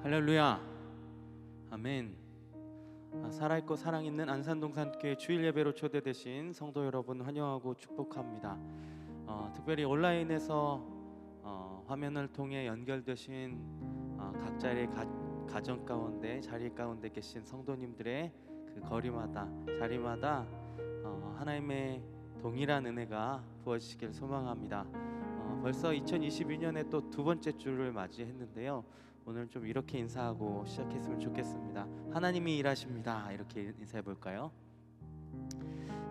할렐루야, 아멘. 살아있고 사랑있는 안산동산교회 주일 예배로 초대되신 성도 여러분 환영하고 축복합니다. 특별히 온라인에서 화면을 통해 연결되신 각자의 가정 가운데, 자리 가운데 계신 성도님들의 그 거리마다, 자리마다 하나님의 동일한 은혜가 부어지시길 소망합니다. 벌써 2022년에 또 두 번째 주를 맞이했는데요. 오늘 좀 이렇게 인사하고 시작했으면 좋겠습니다. 하나님이 일하십니다. 이렇게 인사해 볼까요?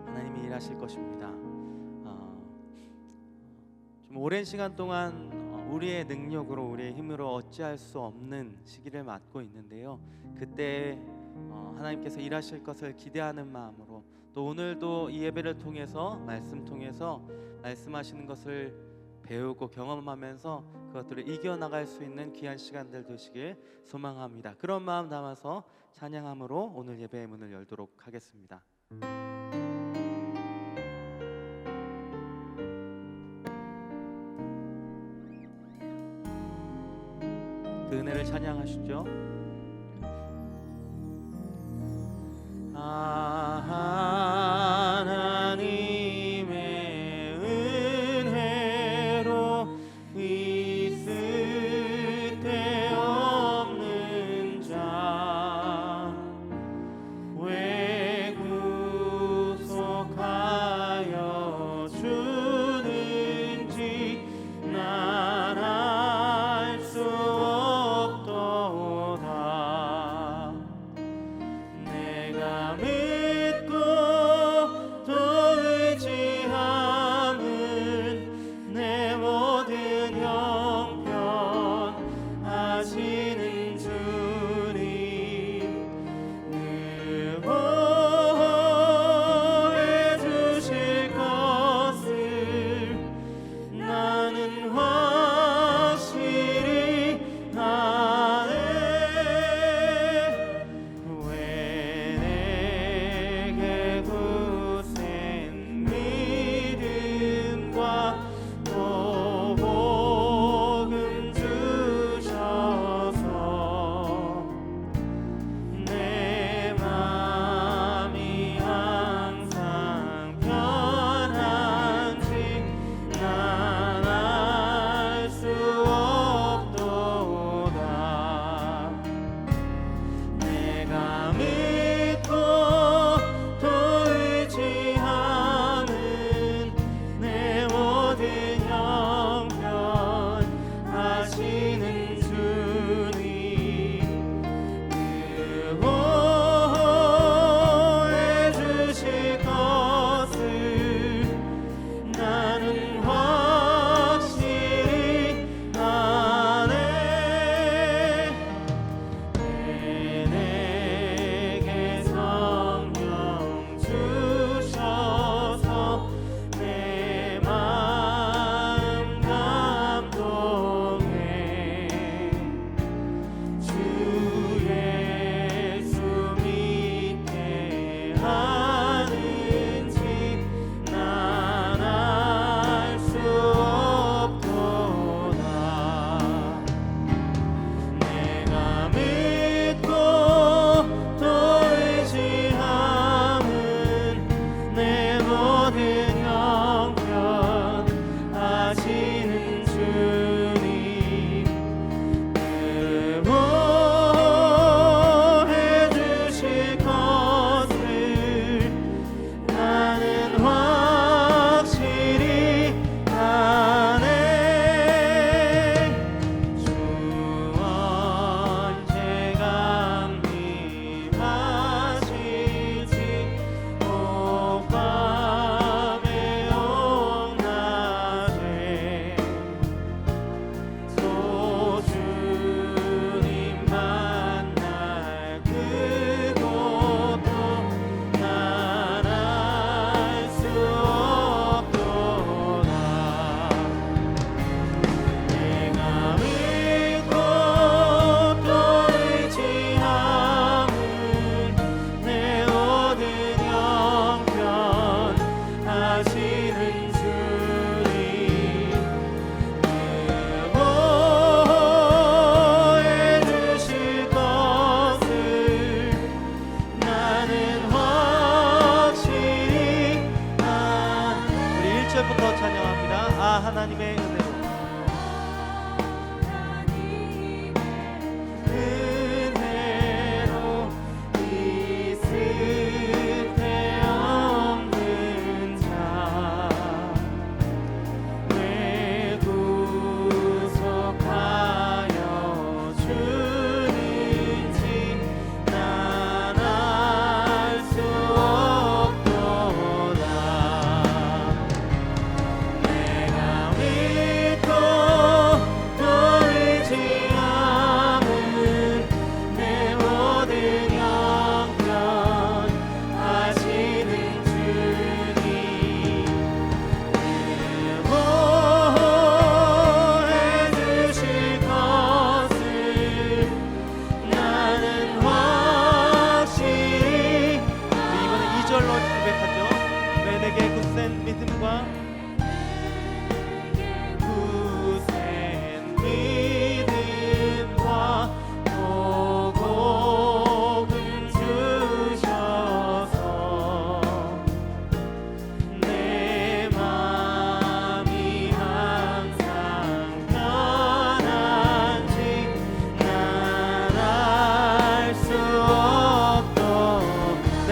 하나님이 일하실 것입니다. 좀 오랜 시간 동안 우리의 능력으로, 우리의 힘으로 어찌할 수 없는 시기를 맞고 있는데요. 그때 하나님께서 일하실 것을 기대하는 마음으로, 또 오늘도 이 예배를 통해서, 말씀 통해서 말씀하시는 것을 배우고 경험하면서 그것들을 이겨나갈 수 있는 귀한 시간들 되시길 소망합니다. 그런 마음 담아서 찬양함으로 오늘 예배의 문을 열도록 하겠습니다. 그 은혜를 찬양하시죠. 하나님의 은혜로 있을 데 없는 자 왜 구속하여 주는지 난 알 수 없도다. 내가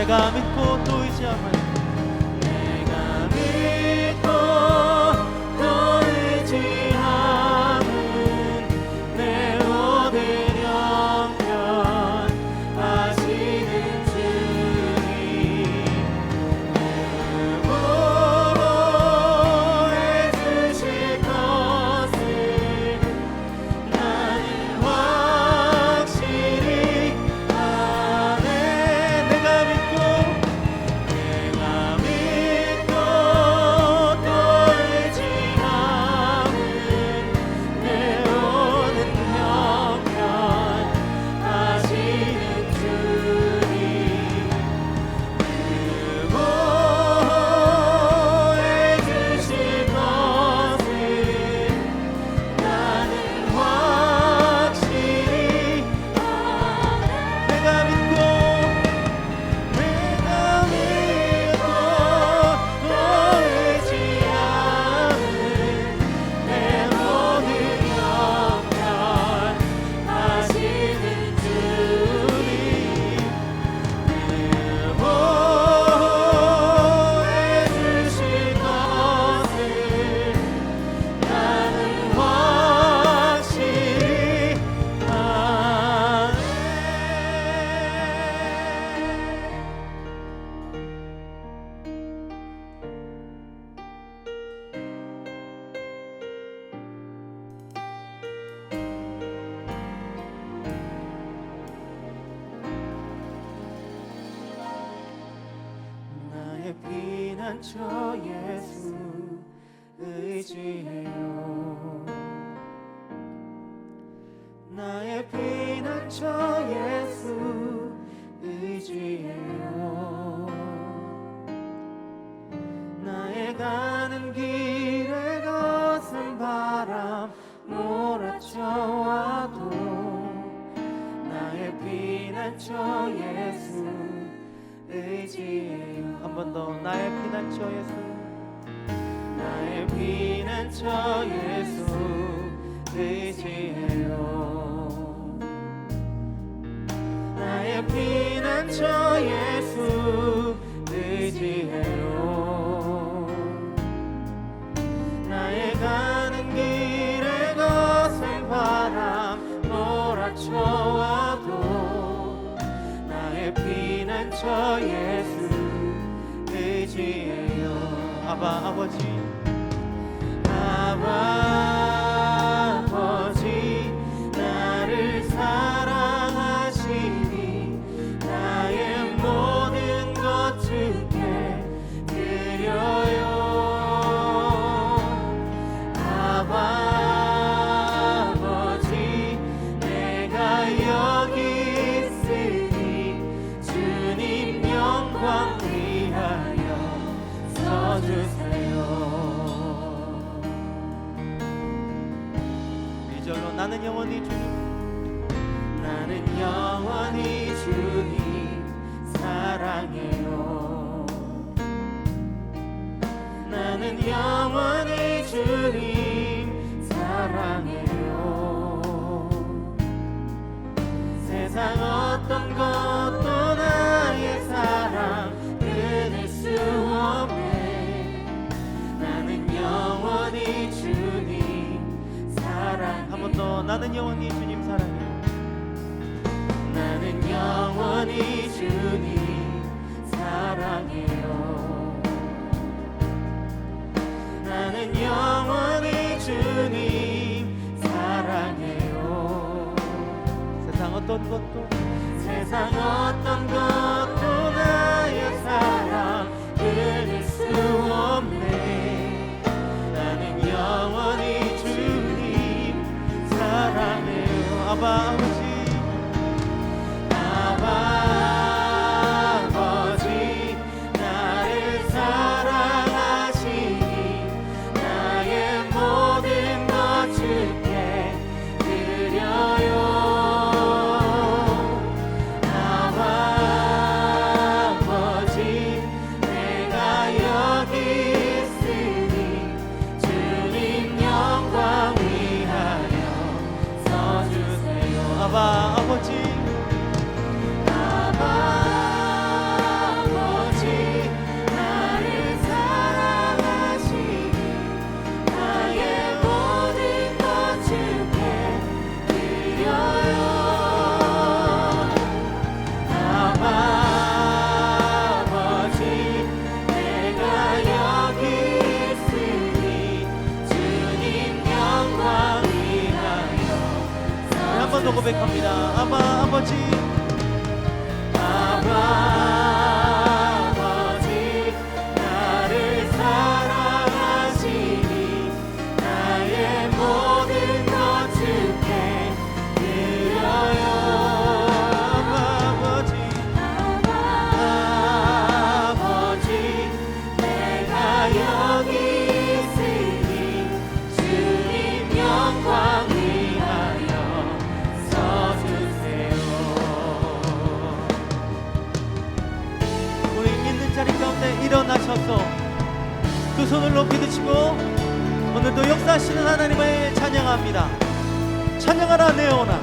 내가 믿고 또 의지함을 내가 믿고 또 의지함은 내 모든 형편 하시는 주님 보호해 주실 것을 나는 확실히 아네. 내가 믿고 또 의지함은 내 모든 형편 하시는 주님 보호해 주실 것을 나는 확실히 내가 믿고 또 의지함은 내 모든 형편 하시는 주님 보호해 주실 것을 나는 확실히 아네. 나의 피난처 예수 의지해요. 나의 피난처 예수 의지해요. 나의 가는 길에 거센 바람 몰아쳐와도 나의 피난처 예수 의지해요. 한 번 더 나의 피난처 예수 나의 피난처 예수 의지해요. 나의 피난처 예수 의지해요. 나의 가는 길에 거센 바람 몰아쳐와도 나의 피난처 예수 의지해요. 아버지 아버지 나를 사랑하시니 나의 모든 것 주께 드려요. 아버지 내가 여기 있으니 주님 영광 위하여 서주세요. 나는 영원히 주님 나는 영원히 주님 사랑해요. 나는 영원히 주님 사랑해요. 세상 어떤 것도 나의 사랑 끊을 수 없네. 나는 영원히 주님 사랑해요. 한 번 더 나는 영원히 주님 사랑해요. 나는 영원히 주님 사랑해요. 나는 영원히 주님 사랑해요. 세상 어떤 것도 나의 사랑 끊을 수 없네. 나는 영원히 주님 사랑해요. 아버지 나를 사랑하시니 나의 모든 것 주께 드려요. 주옵소서. 두 손을 높이 드시고 오늘도 역사하시는 하나님을 찬양합니다. 찬양하라 내 영혼아.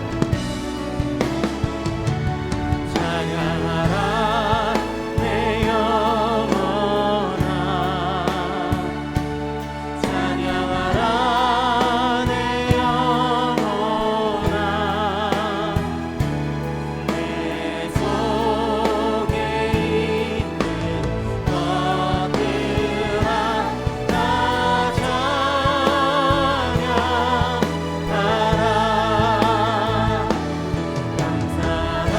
찬양하라 내 영혼아. 찬양하라 내 영혼아. 내 속에 있는 것들아 다 찬양하라. 감사라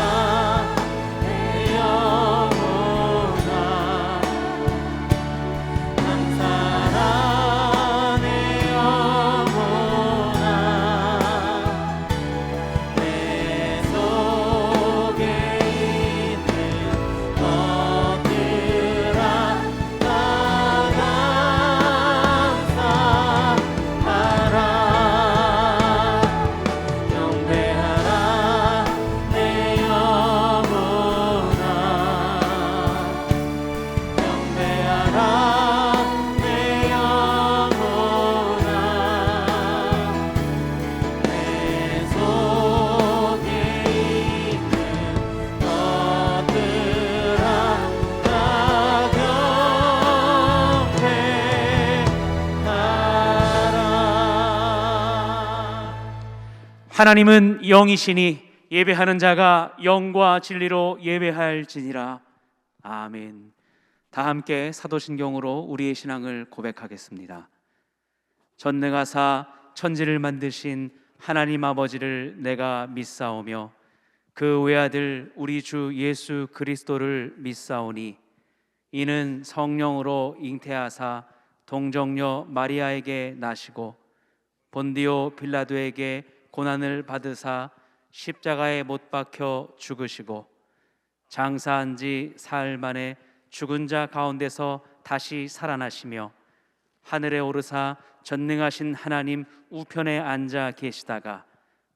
내 영혼아. 감사라 내 영혼아. 내 속에 있는 것들아 다 감사하라. 경배하라 내 영혼아. 경배하라 내 영혼아. 내 속에 있는 것들아 다 경배하라. 하나님은 영이시니 예배하는 자가 영과 진리로 예배할지니라. 아멘. 다 함께 사도신경으로 우리의 신앙을 고백하겠습니다. 전능하사 천지를 만드신 하나님 아버지를 내가 믿사오며 그 외아들 우리 주 예수 그리스도를 믿사오니 이는 성령으로 잉태하사 동정녀 마리아에게 나시고 본디오 빌라도에게 고난을 받으사 십자가에 못 박혀 죽으시고 장사한 지 사흘 만에 죽은 자 가운데서 다시 살아나시며 하늘에 오르사 전능하신 하나님 우편에 앉아 계시다가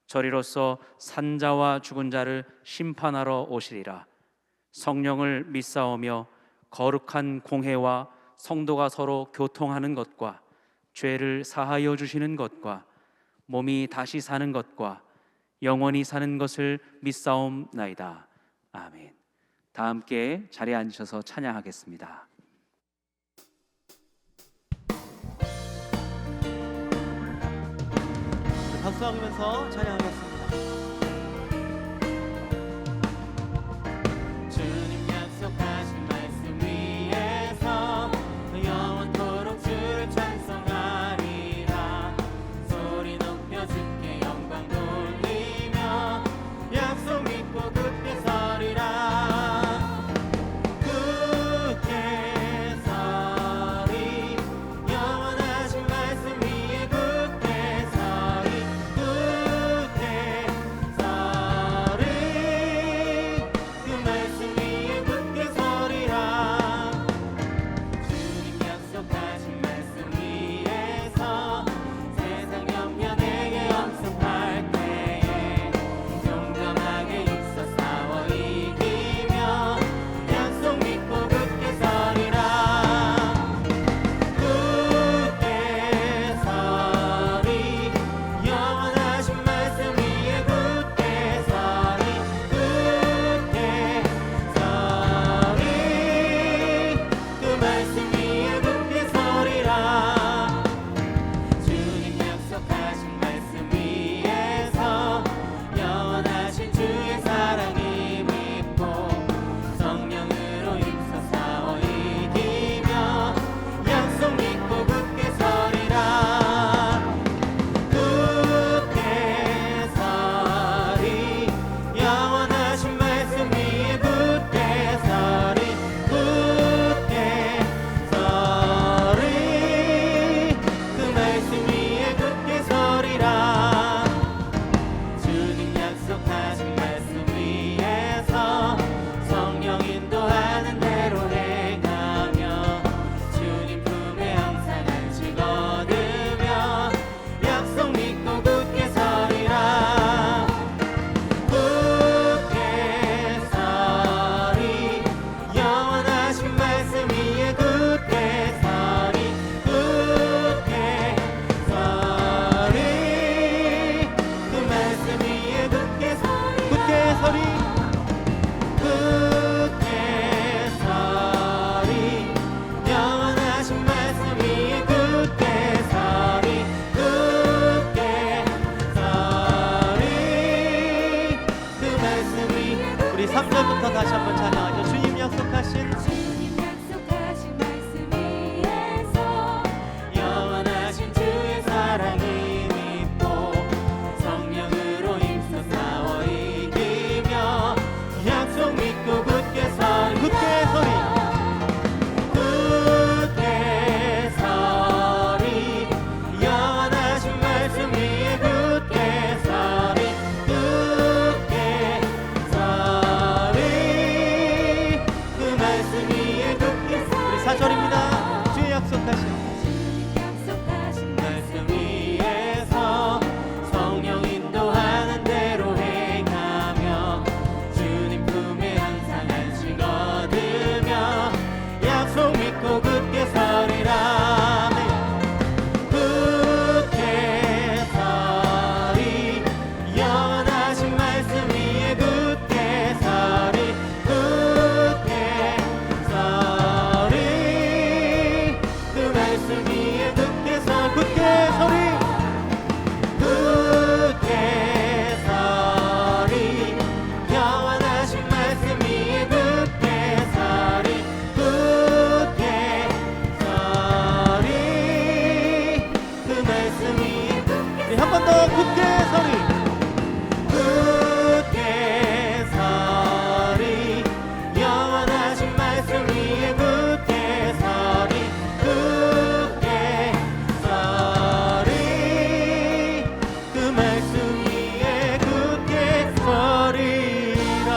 저리로서 산자와 죽은 자를 심판하러 오시리라. 성령을 믿사오며 거룩한 공회와 성도가 서로 교통하는 것과 죄를 사하여 주시는 것과 몸이 다시 사는 것과 영원히 사는 것을 믿사옵나이다. 아멘. 다 함께 자리에 앉으셔서 찬양하겠습니다. 박수하면서 찬양하겠습니다. 주님 약속하신 말씀 위에서 영원토록 주를 찬송하리라. 소리 높여 주께 영광 돌리며 약속 믿고 굳게 서리라. 굳게 서리. 영원하신 말씀 위에 굳게 서리. 굳게 우리 3절부터 다시 한번 찬양하죠. 주님 약속하신 주님 약속하신 말씀 위에서 영원하신 주의 사랑이 믿고 성령으로 힘써 싸워 이기며 약속 믿고 굳게 서리 굳게 서리 굳게 서리 영원하신 말씀 위에 굳게 서리 굳게 서리 그 말씀 위에 굳게 서리 우리 4절입니다. 주의 약속하신 약속하신 말씀 위에서 성령 인도하는 대로 행하며 주님 품에 항상 안식 얻으며 약속 믿고 굳게 서리라 네. 굳게 서리 영원하신 말씀 위에 굳게 서리 굳게 서리 그 말씀 위에 굳게 서 굳게 서리 굳게 서리 영원하신 말씀 위에 굳게 서리 굳게 서리 그 말씀 위에 우리 한 번 더 굳게 서리 굳게 서리 영원하신 말씀 위에 굳게 서리 굳게 서리 그 말씀 위에 굳게 서리라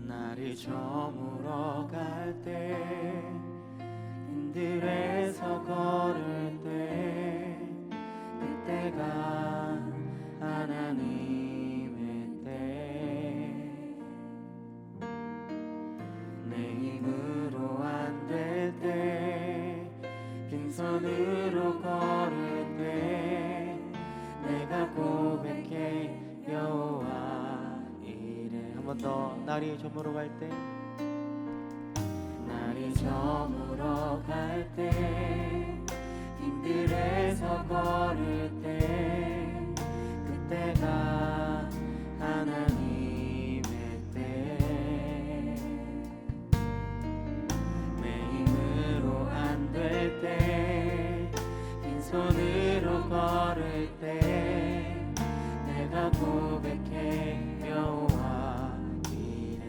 날이 저물어 갈 때 힘들에서 걸을 때 그때가 하나님의 때 내 힘으로 안 될 때 빈손으로 걸을 때 내가 고백해 여호와 이래 한 번 더 날이 저물어 갈 때 날이 저물어 갈 때 힘들에서 걸을 때 그때가 하나님의 때 내 힘으로 안 될 때 빈손으로 걸을 때 내가 고백해 여호와 이래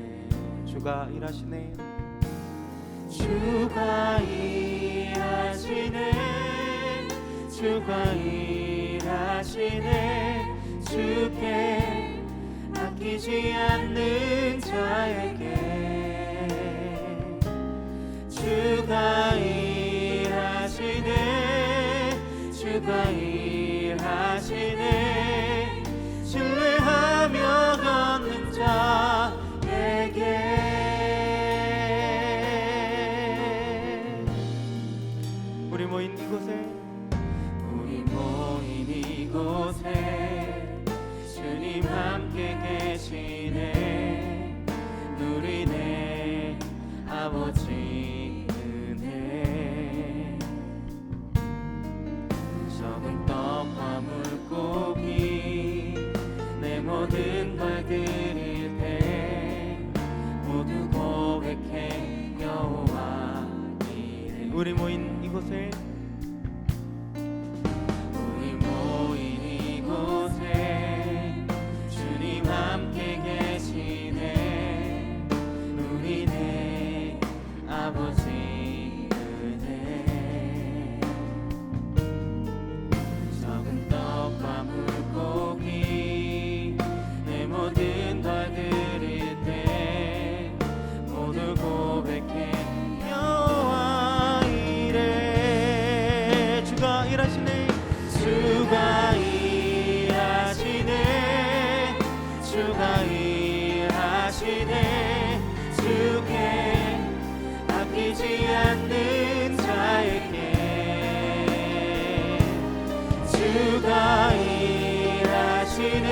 주가 일하시네 주가 일하시네 주가 일하시네 주께 아끼지 않는 자에게 주가 일하시네 주가 일하시네 신뢰하며 걷는 자에게 우리 모인 이곳에 우리 모인 이곳에 주님 함께 계시네 누리네 아버지 은혜 적은 떡과 물고기 내 모든 걸 드릴 때 모두 고백해 여호와 이래 우리 모인 이곳에 우리 모인 이곳에 주님 함께 계시네 누리네 아버지 은혜 적은 떡과 물고기 내 모든 걸 드릴 때 모두 고백해 여호와 이래 주가 일하시네 주가 일하시네 주가 일하시네 주께 아끼지 않는 자에게 주가 일하시네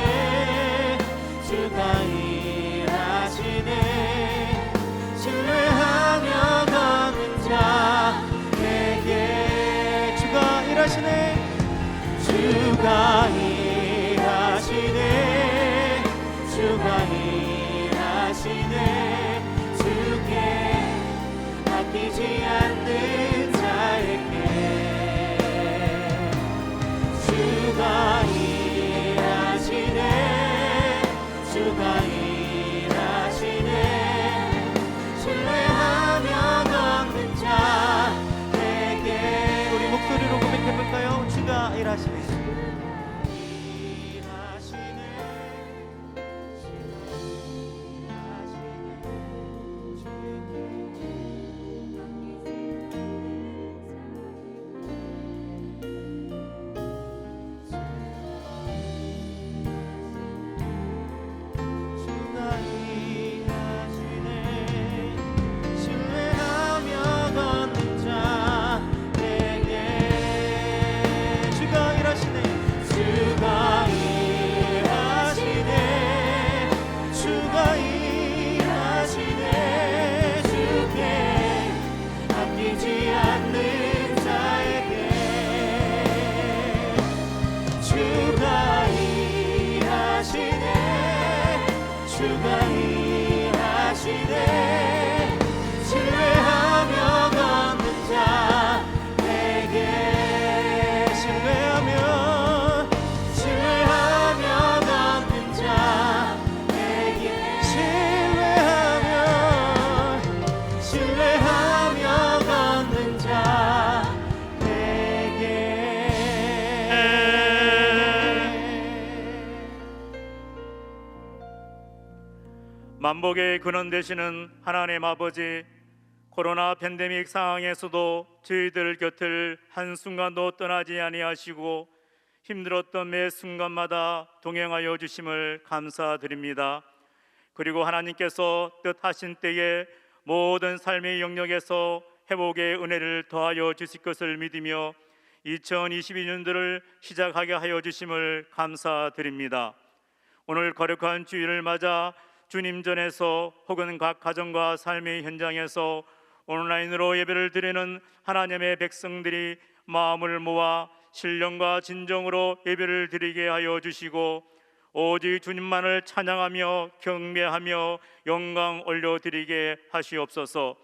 일하시네 주께 아끼지 않는 자에게 주가 일하시네 주가 일하시네 신뢰하며 걷는 자에게 우리 목소리로 고백해볼까요? 주가 일하시네. 주가 일하시네 신뢰하며 걷는 자에게 주가 일하시네. 주가 일하시네 주가 일하시네 주께 아끼지 않는 자에게 주가 일하시네 주가 일하시네 신뢰하며 걷는 자에게 신뢰하며 걷는 자에게 신뢰하며 걷는 자에게 만복의 근원 되시는 하나님 아버지, 코로나 팬데믹 상황에서도 저희들 곁을 한순간도 떠나지 아니하시고 힘들었던 매 순간마다 동행하여 주심을 감사드립니다. 그리고 하나님께서 뜻하신 때에 모든 삶의 영역에서 회복의 은혜를 더하여 주실 것을 믿으며 2022년도를 시작하게 하여 주심을 감사드립니다. 오늘 거룩한 주일을 맞아 주님 전에서 혹은 각 가정과 삶의 현장에서 온라인으로 예배를 드리는 하나님의 백성들이 마음을 모아 신령과 진정으로 예배를 드리게 하여 주시고 오직 주님만을 찬양하며 경배하며 영광 올려드리게 하시옵소서.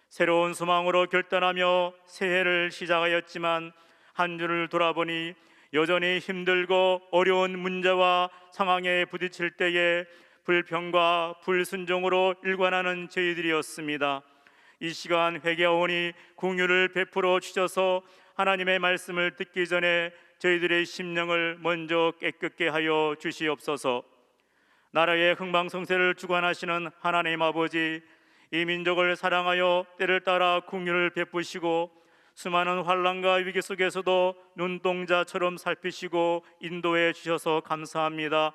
새로운 소망으로 결단하며 새해를 시작하였지만 한 주를 돌아보니 여전히 힘들고 어려운 문제와 상황에 부딪힐 때에 불평과 불순종으로 일관하는 저희들이었습니다. 이 시간 회개하오니 긍휼을 베풀어 주셔서 하나님의 말씀을 듣기 전에 저희들의 심령을 먼저 깨끗게 하여 주시옵소서. 나라의 흥망성쇠를 주관하시는 하나님 아버지, 이 민족을 사랑하여 때를 따라 긍휼을 베푸시고 수많은 환난과 위기 속에서도 눈동자처럼 살피시고 인도해 주셔서 감사합니다.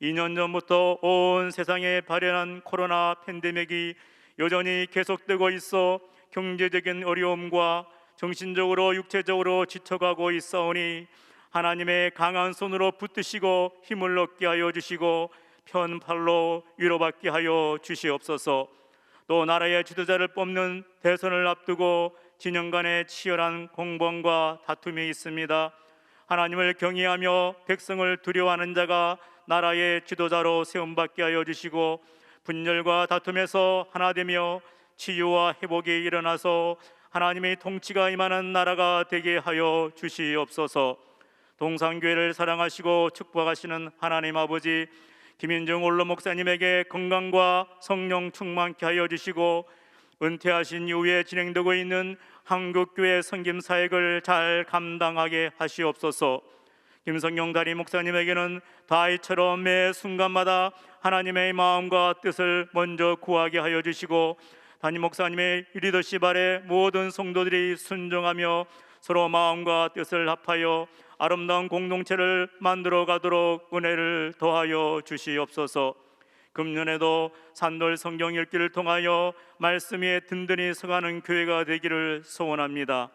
2년 전부터 온 세상에 발현한 코로나 팬데믹이 여전히 계속되고 있어 경제적인 어려움과 정신적으로 육체적으로 지쳐가고 있사오니 하나님의 강한 손으로 붙드시고 힘을 얻게 하여 주시고 편팔로 위로받게 하여 주시옵소서. 또 나라의 지도자를 뽑는 대선을 앞두고 진영 간의 치열한 공방과 다툼이 있습니다. 하나님을 경외하며 백성을 두려워하는 자가 나라의 지도자로 세움받게 하여 주시고 분열과 다툼에서 하나 되며 치유와 회복이 일어나서 하나님의 통치가 임하는 나라가 되게 하여 주시옵소서. 동산교회를 사랑하시고 축복하시는 하나님 아버지, 김인중 원로 목사님에게 건강과 성령 충만케 하여 주시고 은퇴하신 이후에 진행되고 있는 한국교회 섬김 사역을 잘 감당하게 하시옵소서. 김성용 담임 목사님에게는 다윗처럼 매 순간마다 하나님의 마음과 뜻을 먼저 구하게 하여 주시고 담임 목사님의 리더십 아래 모든 성도들이 순종하며 서로 마음과 뜻을 합하여 아름다운 공동체를 만들어 가도록 은혜를 더하여 주시옵소서. 금년에도 산돌 성경 읽기를 통하여 말씀 위에 든든히 서가는 교회가 되기를 소원합니다.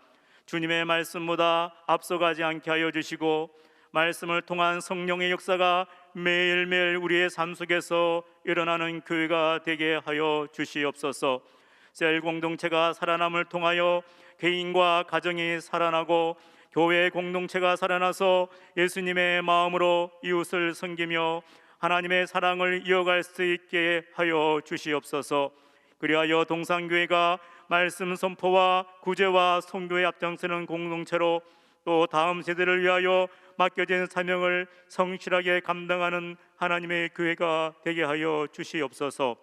주님의 말씀보다 앞서가지 않게 하여 주시고 말씀을 통한 성령의 역사가 매일매일 우리의 삶 속에서 일어나는 교회가 되게 하여 주시옵소서. 셀 공동체가 살아남을 통하여 개인과 가정이 살아나고 교회 공동체가 살아나서 예수님의 마음으로 이웃을 섬기며 하나님의 사랑을 이어갈 수 있게 하여 주시옵소서. 그리하여 동산교회가 말씀 선포와 구제와 선교에 앞장서는 공동체로 또 다음 세대를 위하여 맡겨진 사명을 성실하게 감당하는 하나님의 교회가 되게 하여 주시옵소서.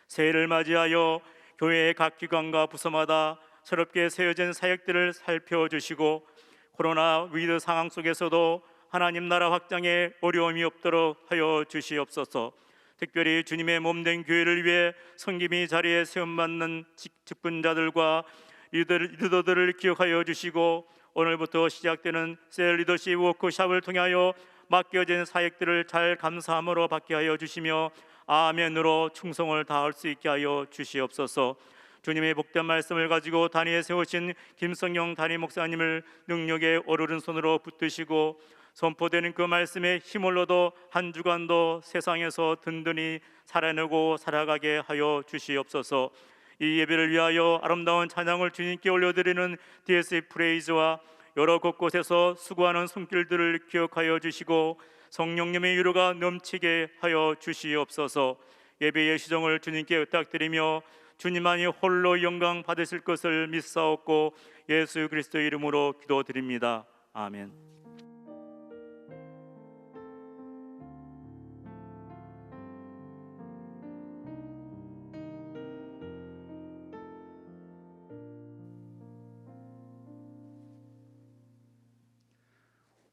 새해를 맞이하여 교회의 각 기관과 부서마다 새롭게 세워진 사역들을 살펴주시고 코로나 위기 상황 속에서도 하나님 나라 확장에 어려움이 없도록 하여 주시옵소서. 특별히 주님의 몸된 교회를 위해 섬김이 자리에 세움받는 직분자들과 리더들을 기억하여 주시고 오늘부터 시작되는 셀 리더십 워크숍을 통하여 맡겨진 사역들을 잘 감사함으로 받게 하여 주시며 아멘으로 충성을 다할 수 있게 하여 주시옵소서. 주님의 복된 말씀을 가지고 단위에 세우신 김성영 단위 목사님을 능력의 오르른 손으로 붙드시고 선포되는 그 말씀에 힘을 얻어 한 주간도 세상에서 든든히 살아내고 살아가게 하여 주시옵소서. 이 예배를 위하여 아름다운 찬양을 주님께 올려드리는 DSC 프레이즈와 여러 곳곳에서 수고하는 손길들을 기억하여 주시고 성령님의 위로가 넘치게 하여 주시옵소서. 예배의 시정을 주님께 의탁드리며 주님만이 홀로 영광 받으실 것을 믿사옵고 예수 그리스도의 이름으로 기도드립니다. 아멘.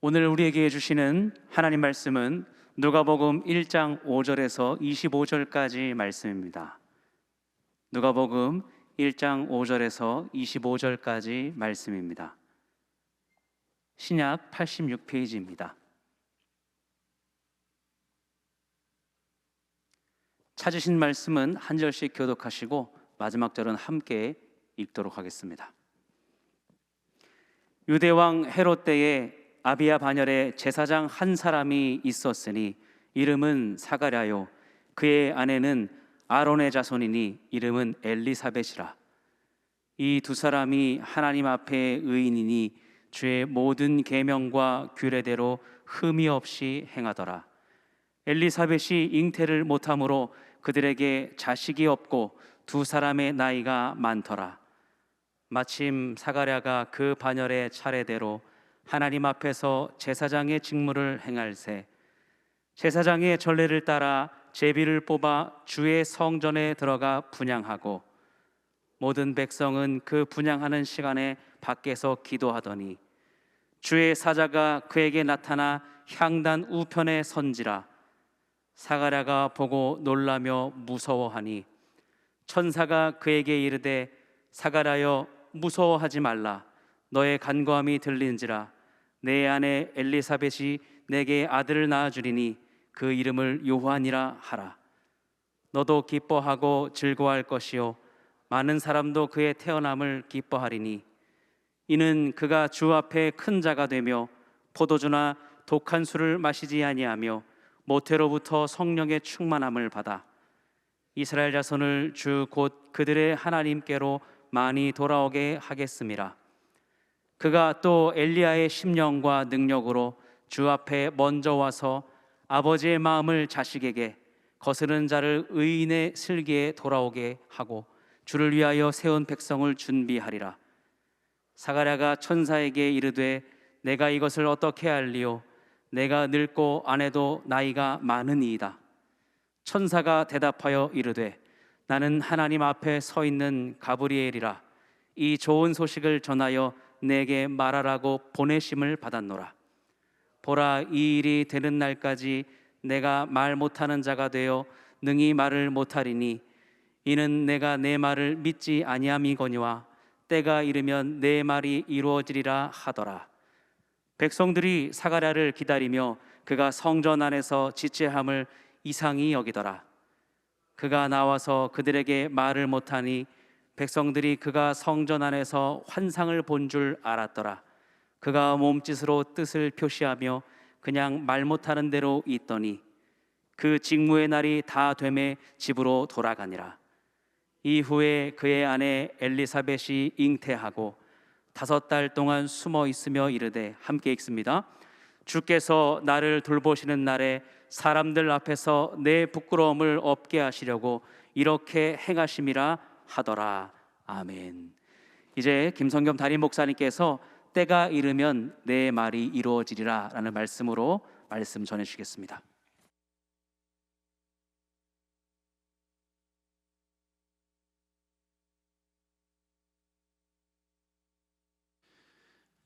오늘 우리에게 주시는 하나님 말씀은 누가복음 1장 5절에서 25절까지 말씀입니다. 누가복음 1장 5절에서 25절까지 말씀입니다. 신약 86페이지입니다. 찾으신 말씀은 한 절씩 교독하시고 마지막 절은 함께 읽도록 하겠습니다. 유대왕 헤롯 때에 아비야 반열에 제사장 한 사람이 있었으니 이름은 사가랴요 그의 아내는 아론의 자손이니 이름은 엘리사벳이라. 이 두 사람이 하나님 앞에 의인이니 주의 모든 계명과 규례대로 흠이 없이 행하더라. 엘리사벳이 잉태를 못함으로 그들에게 자식이 없고 두 사람의 나이가 많더라. 마침 사가랴가 그 반열의 차례대로 하나님 앞에서 제사장의 직무를 행할세 제사장의 전례를 따라 제비를 뽑아 주의 성전에 들어가 분향하고 모든 백성은 그 분향하는 시간에 밖에서 기도하더니 주의 사자가 그에게 나타나 향단 우편에 선지라. 사가랴가 보고 놀라며 무서워하니 천사가 그에게 이르되 사가랴여 무서워하지 말라. 너의 간구함이 들린지라. 내 아내 엘리사벳이 내게 아들을 낳아주리니 그 이름을 요한이라 하라. 너도 기뻐하고 즐거워할 것이요 많은 사람도 그의 태어남을 기뻐하리니 이는 그가 주 앞에 큰 자가 되며 포도주나 독한 술을 마시지 아니하며 모태로부터 성령의 충만함을 받아 이스라엘 자손을 주 곧 그들의 하나님께로 많이 돌아오게 하겠음이라. 그가 또 엘리야의 심령과 능력으로 주 앞에 먼저 와서 아버지의 마음을 자식에게 거스른 자를 의인의 슬기에 돌아오게 하고 주를 위하여 세운 백성을 준비하리라. 사가랴가 천사에게 이르되 내가 이것을 어떻게 알리요? 내가 늙고 아내도 나이가 많으니이다. 천사가 대답하여 이르되 나는 하나님 앞에 서 있는 가브리엘이라. 이 좋은 소식을 전하여 내게 말하라고 보내심을 받았노라. 보라, 이 일이 되는 날까지 내가 말 못하는 자가 되어 능히 말을 못하리니 이는 내가 내 말을 믿지 아니함이거니와 때가 이르면 내 말이 이루어지리라 하더라. 백성들이 사가랴를 기다리며 그가 성전 안에서 지체함을 이상히 여기더라. 그가 나와서 그들에게 말을 못하니 백성들이 그가 성전 안에서 환상을 본 줄 알았더라. 그가 몸짓으로 뜻을 표시하며 그냥 말 못하는 대로 있더니 그 직무의 날이 다 되매 집으로 돌아가니라. 이후에 그의 아내 엘리사벳이 잉태하고 5달 동안 숨어 있으며 이르되, 함께 읽습니다. 주께서 나를 돌보시는 날에 사람들 앞에서 내 부끄러움을 없게 하시려고 이렇게 행하심이라 하더라. 아멘. 이제 김성겸 담임 목사님께서 때가 이르면 내 말이 이루어지리라 라는 말씀으로 말씀 전해주시겠습니다.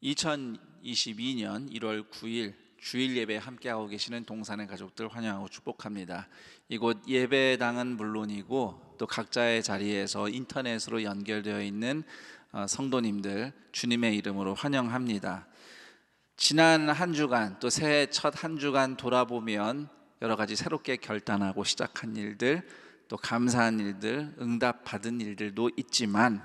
(2022년 1월 9일) 주일 예배 함께하고 계시는 동산의 가족들 환영하고 축복합니다. 이곳 예배당은 물론이고 또 각자의 자리에서 인터넷으로 연결되어 있는 성도님들 주님의 이름으로 환영합니다. 지난 한 주간 또 새해 첫 한 주간 돌아보면 여러 가지 새롭게 결단하고 시작한 일들, 또 감사한 일들, 응답받은 일들도 있지만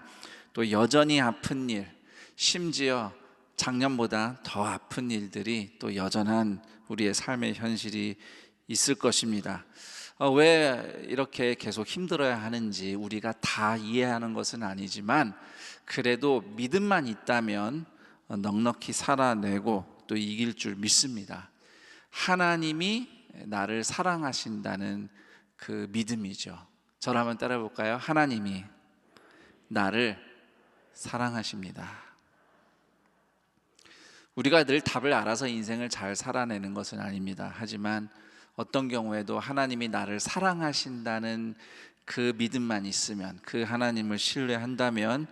또 여전히 아픈 일, 심지어 작년보다 더 아픈 일들이 또 여전한 우리의 삶의 현실이 있을 것입니다. 왜 이렇게 계속 힘들어야 하는지 우리가 다 이해하는 것은 아니지만 그래도 믿음만 있다면 넉넉히 살아내고 또 이길 줄 믿습니다. 하나님이 나를 사랑하신다는 그 믿음이죠. 저를 한번 따라 볼까요? 하나님이 나를 사랑하십니다. 우리가 늘 답을 알아서 인생을 잘 살아내는 것은 아닙니다. 하지만 어떤 경우에도 하나님이 나를 사랑하신다는 그 믿음만 있으면, 그 하나님을 신뢰한다면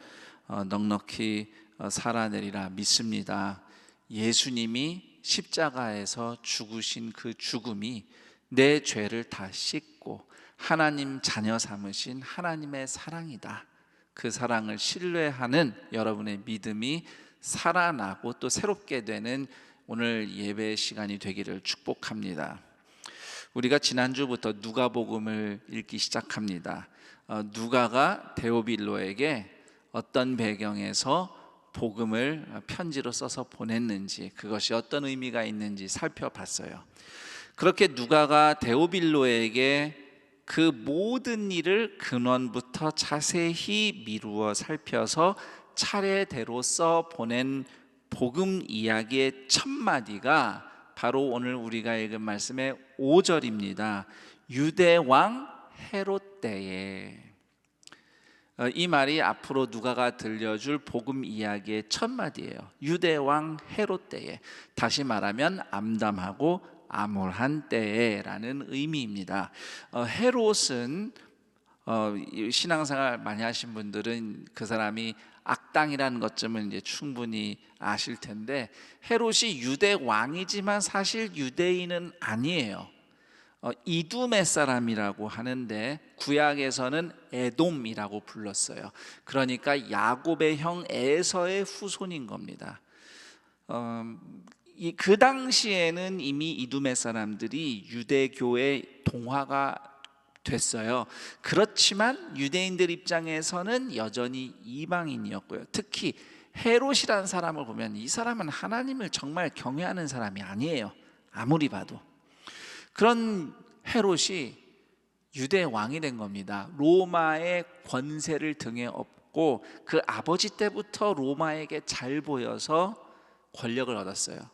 넉넉히 살아내리라 믿습니다. 예수님이 십자가에서 죽으신 그 죽음이 내 죄를 다 씻고 하나님 자녀 삼으신 하나님의 사랑이다. 그 사랑을 신뢰하는 여러분의 믿음이 살아나고 또 새롭게 되는 오늘 예배 시간이 되기를 축복합니다. 우리가 지난주부터 누가복음을 읽기 시작합니다. 누가가 데오빌로에게 어떤 배경에서 복음을 편지로 써서 보냈는지, 그것이 어떤 의미가 있는지 살펴봤어요. 그렇게 누가가 데오빌로에게 그 모든 일을 근원부터 자세히 미루어 살펴서 차례대로 써 보낸 복음 이야기의 첫 마디가 바로 오늘 우리가 읽은 말씀의 5절입니다. 유대 왕 헤롯 때에. 이 말이 앞으로 누가가 들려줄 복음 이야기의 첫 마디예요. 유대 왕 헤롯 때에. 다시 말하면 암담하고 암울한 때에라는 의미입니다. 헤롯은 신앙생활 많이 하신 분들은 그 사람이 악당이라는 것쯤은 이제 충분히 아실 텐데, 헤롯이 유대 왕이지만 사실 유대인은 아니에요. 이두메 사람이라고 하는데 구약에서는 에돔이라고 불렀어요. 그러니까 야곱의 형 에서의 후손인 겁니다. 그 당시에는 이미 이두메 사람들이 유대교의 동화가 됐어요. 그렇지만 유대인들 입장에서는 여전히 이방인이었고요. 특히 헤롯이라는 사람을 보면 이 사람은 하나님을 정말 경외하는 사람이 아니에요. 아무리 봐도. 그런 헤롯이 유대 왕이 된 겁니다. 로마의 권세를 등에 업고 그 아버지 때부터 로마에게 잘 보여서 권력을 얻었어요.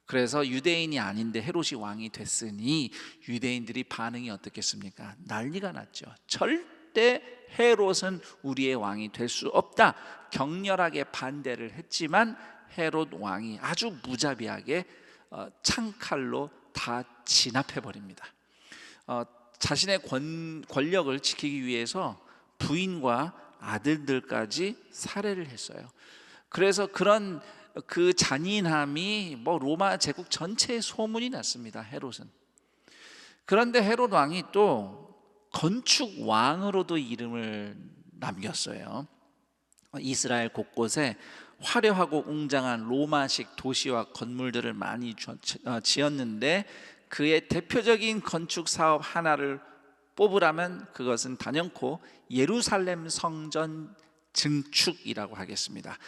그래서 유대인이 아닌데 헤롯이 왕이 됐으니 유대인들이 반응이 어떻겠습니까? 난리가 났죠. 절대 헤롯은 우리의 왕이 될 수 없다. 격렬하게 반대를 했지만 헤롯 왕이 아주 무자비하게 창칼로 다 진압해 버립니다. 자신의 권력을 지키기 위해서 부인과 아들들까지 살해를 했어요. 그래서 그런 그 잔인함이 로마 제국 전체에 소문이 났습니다. 헤롯은. 그런데 헤롯 왕이 또 건축 왕으로도 이름을 남겼어요. 이스라엘 곳곳에 화려하고 웅장한 로마식 도시와 건물들을 많이 지었는데 그의 대표적인 건축 사업 하나를 뽑으라면 그것은 단연코 예루살렘 성전 증축이라고 하겠습니다.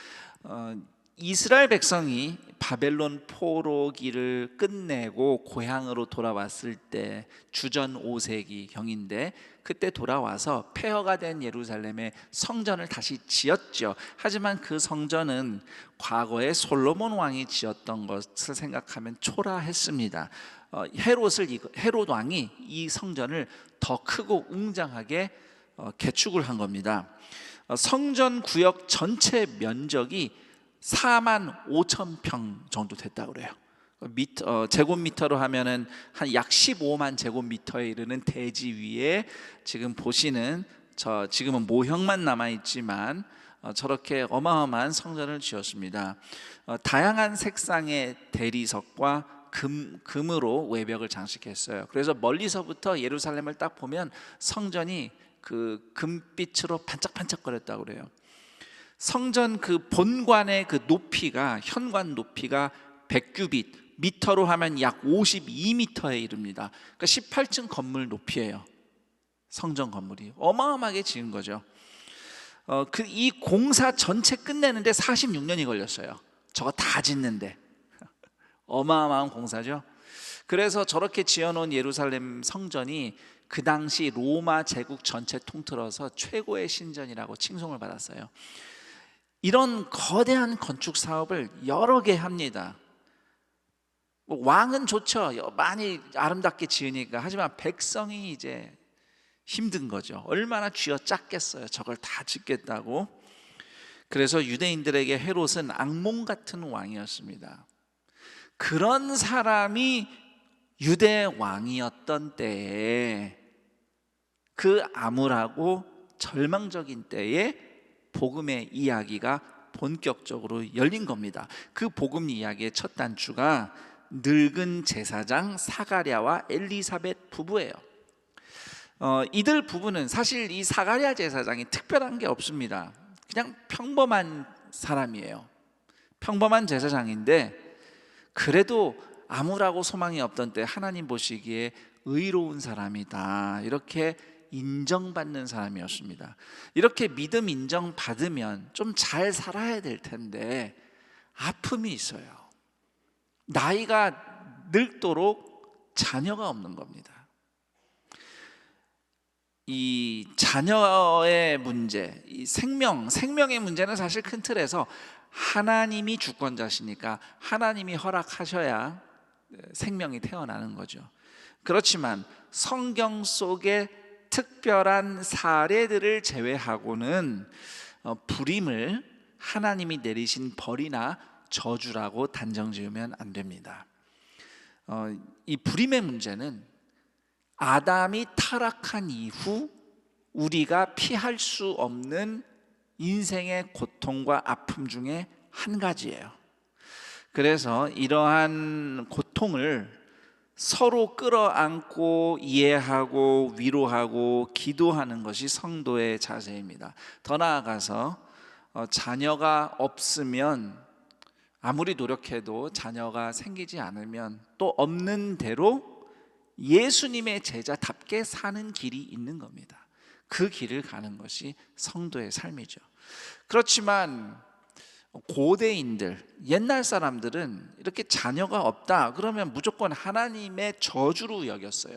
이스라엘 백성이 바벨론 포로기를 끝내고 고향으로 돌아왔을 때 주전 5세기 경인데, 그때 돌아와서 폐허가 된 예루살렘에 성전을 다시 지었죠. 하지만 그 성전은 과거에 솔로몬 왕이 지었던 것을 생각하면 초라했습니다. 헤롯 왕이 이 성전을 더 크고 웅장하게 개축을 한 겁니다. 성전 구역 전체 면적이 4만 5천 평 정도 됐다고 그래요. 제곱미터로 하면은 한 약 15만 제곱미터에 이르는 대지 위에 지금 보시는 지금은 모형만 남아 있지만 저렇게 어마어마한 성전을 지었습니다. 다양한 색상의 대리석과 금으로 외벽을 장식했어요. 그래서 멀리서부터 예루살렘을 딱 보면 성전이 그 금빛으로 반짝반짝거렸다고 그래요. 성전 그 본관의 그 높이가, 현관 높이가 100규빗, 미터로 하면 약 52미터에 이릅니다. 그러니까 18층 건물 높이예요. 성전 건물이 어마어마하게 지은 거죠. 이 공사 전체 끝내는데 46년이 걸렸어요. 저거 다 짓는데. 어마어마한 공사죠. 그래서 저렇게 지어놓은 예루살렘 성전이 그 당시 로마 제국 전체 통틀어서 최고의 신전이라고 칭송을 받았어요. 이런 거대한 건축 사업을 여러 개 합니다. 왕은 좋죠. 많이 아름답게 지으니까. 하지만 백성이 이제 힘든 거죠. 얼마나 쥐어짰겠어요. 저걸 다 짓겠다고. 그래서 유대인들에게 헤롯은 악몽 같은 왕이었습니다. 그런 사람이 유대 왕이었던 때에, 그 암울하고 절망적인 때에 복음의 이야기가 본격적으로 열린 겁니다. 그 복음 이야기의 첫 단추가 늙은 제사장 사가랴와 엘리사벳 부부예요. 이들 부부는 사실 이 사가랴 제사장이 특별한 게 없습니다. 그냥 평범한 사람이에요. 평범한 제사장인데 그래도 암울하고 소망이 없던 때 하나님 보시기에 의로운 사람이다, 이렇게 인정받는 사람이었습니다. 이렇게 믿음 인정받으면 좀 잘 살아야 될 텐데 아픔이 있어요. 나이가 늙도록 자녀가 없는 겁니다. 이 자녀의 문제, 이 생명의 문제는 사실 큰 틀에서 하나님이 주권자시니까 하나님이 허락하셔야 생명이 태어나는 거죠. 그렇지만 성경 속에 특별한 사례들을 제외하고는 불임을 하나님이 내리신 벌이나 저주라고 단정 지으면 안 됩니다. 이 불임의 문제는 아담이 타락한 이후 우리가 피할 수 없는 인생의 고통과 아픔 중에 한 가지예요. 그래서 이러한 고통을 서로 끌어안고 이해하고 위로하고 기도하는 것이 성도의 자세입니다. 더 나아가서 자녀가 없으면 아무리 노력해도 자녀가 생기지 않으면 또 없는 대로 예수님의 제자답게 사는 길이 있는 겁니다. 그 길을 가는 것이 성도의 삶이죠. 그렇지만 고대인들, 옛날 사람들은 이렇게 자녀가 없다 그러면 무조건 하나님의 저주로 여겼어요.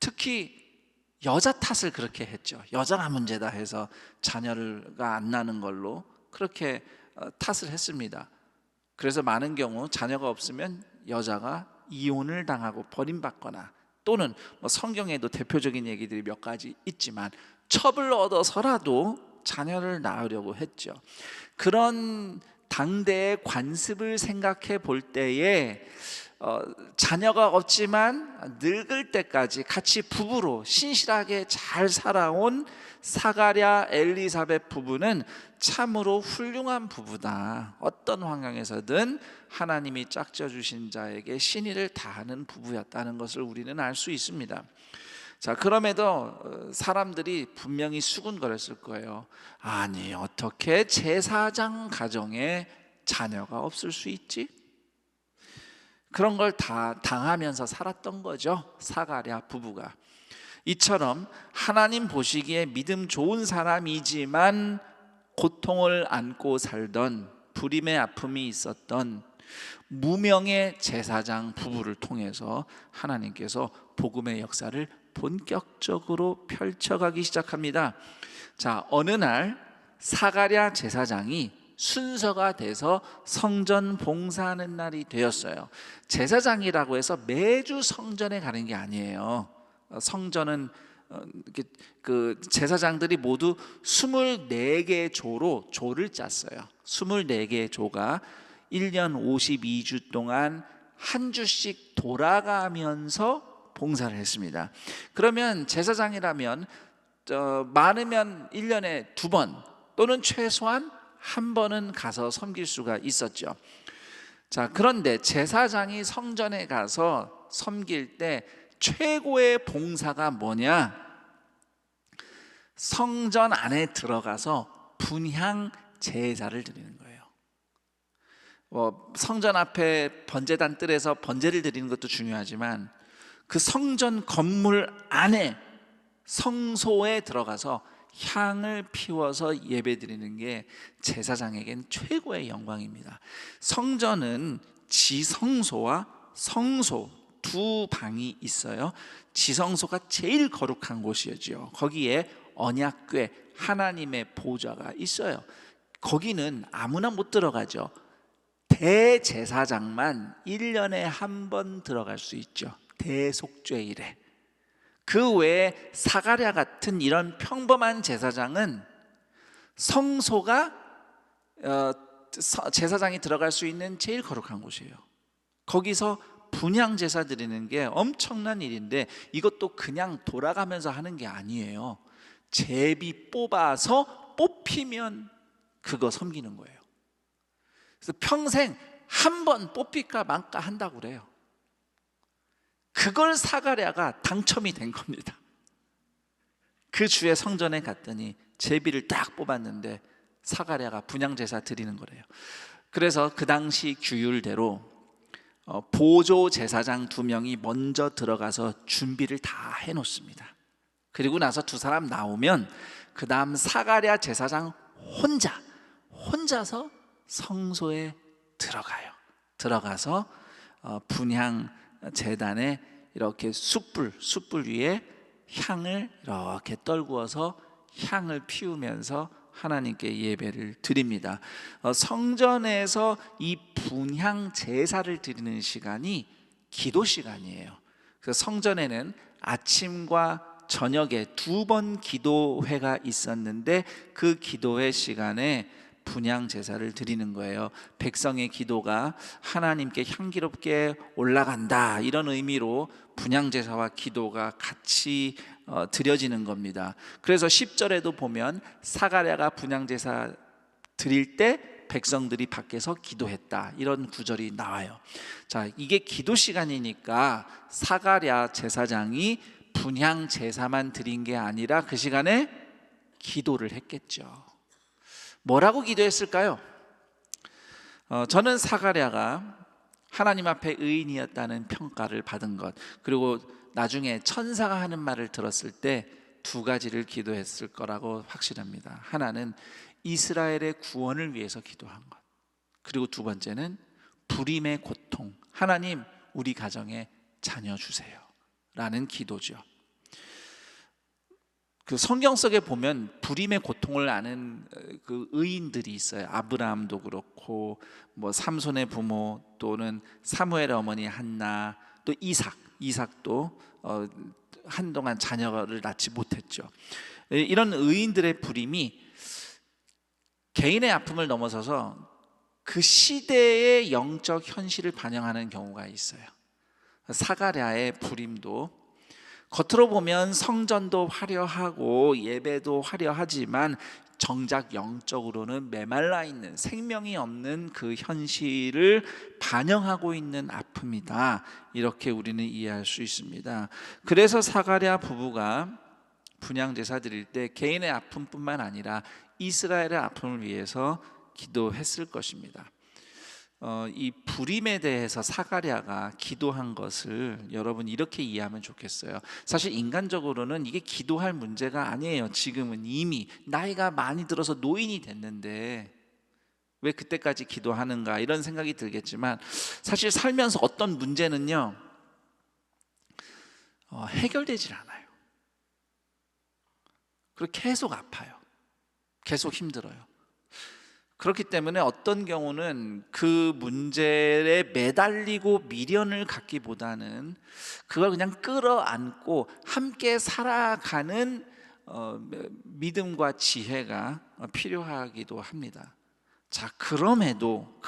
특히 여자 탓을 그렇게 했죠. 여자가 문제다 해서 자녀가 안 나는 걸로 그렇게 탓을 했습니다. 그래서 많은 경우 자녀가 없으면 여자가 이혼을 당하고 버림받거나, 또는 성경에도 대표적인 얘기들이 몇 가지 있지만 첩을 얻어서라도 자녀를 낳으려고 했죠. 그런 당대의 관습을 생각해 볼 때에 자녀가 없지만 늙을 때까지 같이 부부로 신실하게 잘 살아온 사가랴 엘리사벳 부부는 참으로 훌륭한 부부다. 어떤 환경에서든 하나님이 짝져 주신 자에게 신의를 다하는 부부였다는 것을 우리는 알 수 있습니다. 자, 그럼에도 사람들이 분명히 수군거렸을 거예요. 아니, 어떻게 제사장 가정에 자녀가 없을 수 있지? 그런 걸 다 당하면서 살았던 거죠, 사가랴 부부가. 이처럼 하나님 보시기에 믿음 좋은 사람이지만 고통을 안고 살던 불임의 아픔이 있었던 무명의 제사장 부부를 통해서 하나님께서 복음의 역사를 본격적으로 펼쳐가기 시작합니다. 자, 어느 날 사가랴 제사장이 순서가 돼서 성전 봉사하는 날이 되었어요. 제사장이라고 해서 매주 성전에 가는 게 아니에요. 성전은 그 제사장들이 모두 24개의 조를 짰어요. 24개의 조가 1년 52주 동안 한 주씩 돌아가면서 봉사를 했습니다. 그러면 제사장이라면 많으면 1년에 2번 또는 최소한 한 번은 가서 섬길 수가 있었죠. 자, 그런데 제사장이 성전에 가서 섬길 때 최고의 봉사가 뭐냐? 성전 안에 들어가서 분향 제사를 드리는 거예요. 성전 앞에 번제단 뜰에서 번제를 드리는 것도 중요하지만 그 성전 건물 안에 성소에 들어가서 향을 피워서 예배드리는 게 제사장에겐 최고의 영광입니다. 성전은 지성소와 성소 두 방이 있어요. 지성소가 제일 거룩한 곳이죠. 거기에 언약궤 하나님의 보좌가 있어요. 거기는 아무나 못 들어가죠. 대제사장만 1년에 한 번 들어갈 수 있죠. 대속죄일에. 그 외에 사가랴 같은 이런 평범한 제사장은 성소가 제사장이 들어갈 수 있는 제일 거룩한 곳이에요. 거기서 분향 제사 드리는 게 엄청난 일인데 이것도 그냥 돌아가면서 하는 게 아니에요. 제비 뽑아서 뽑히면 그거 섬기는 거예요. 그래서 평생 한 번 뽑힐까 말까 한다고 그래요. 그걸 사가랴가 당첨이 된 겁니다. 그 주에 성전에 갔더니 제비를 딱 뽑았는데 사가랴가 분향제사 드리는 거래요. 그래서 그 당시 규율대로 보조 제사장 2명이 먼저 들어가서 준비를 다 해놓습니다. 그리고 나서 두 사람 나오면 그 다음 사가랴 제사장 혼자서 성소에 들어가서 분향 제단에 이렇게 숯불 위에 향을 이렇게 떨구어서 향을 피우면서 하나님께 예배를 드립니다. 성전에서 이 분향 제사를 드리는 시간이 기도 시간이에요. 그래서 성전에는 아침과 저녁에 2번 기도회가 있었는데 그 기도회 시간에 분향 제사를 드리는 거예요. 백성의 기도가 하나님께 향기롭게 올라간다, 이런 의미로 분향 제사와 기도가 같이 드려지는 겁니다. 그래서 10절에도 보면 사가랴가 분향 제사 드릴 때 백성들이 밖에서 기도했다, 이런 구절이 나와요. 자, 이게 기도 시간이니까 사가랴 제사장이 분향 제사만 드린 게 아니라 그 시간에 기도를 했겠죠. 뭐라고 기도했을까요? 저는 사가랴가 하나님 앞에 의인이었다는 평가를 받은 것, 그리고 나중에 천사가 하는 말을 들었을 때 2가지를 기도했을 거라고 확신합니다. 하나는 이스라엘의 구원을 위해서 기도한 것, 그리고 2번째는 불임의 고통, 하나님 우리 가정에 자녀 주세요 라는 기도죠. 그 성경 속에 보면 불임의 고통을 아는 그 의인들이 있어요. 아브라함도 그렇고 뭐 삼손의 부모 또는 사무엘의 어머니 한나, 또 이삭도 한동안 자녀를 낳지 못했죠. 이런 의인들의 불임이 개인의 아픔을 넘어서서 그 시대의 영적 현실을 반영하는 경우가 있어요. 사가랴의 불임도 겉으로 보면 성전도 화려하고 예배도 화려하지만 정작 영적으로는 메말라 있는, 생명이 없는 그 현실을 반영하고 있는 아픔이다, 이렇게 우리는 이해할 수 있습니다. 그래서 사가랴 부부가 분향 제사 드릴 때 개인의 아픔뿐만 아니라 이스라엘의 아픔을 위해서 기도했을 것입니다. 이 불임에 대해서 사가랴가 기도한 것을 여러분 이렇게 이해하면 좋겠어요. 사실 인간적으로는 이게 기도할 문제가 아니에요. 지금은 이미 나이가 많이 들어서 노인이 됐는데 왜 그때까지 기도하는가 이런 생각이 들겠지만 사실 살면서 어떤 문제는요 해결되질 않아요. 그리고 계속 아파요. 계속 힘들어요. 그렇기 때문에 어떤 경우는 그 문제에 매달리고 미련을 갖기보다는 그걸 그냥 끌어안고 함께 살아가는 믿음과 지혜가 필요하기도 합니다. 자, 그럼에도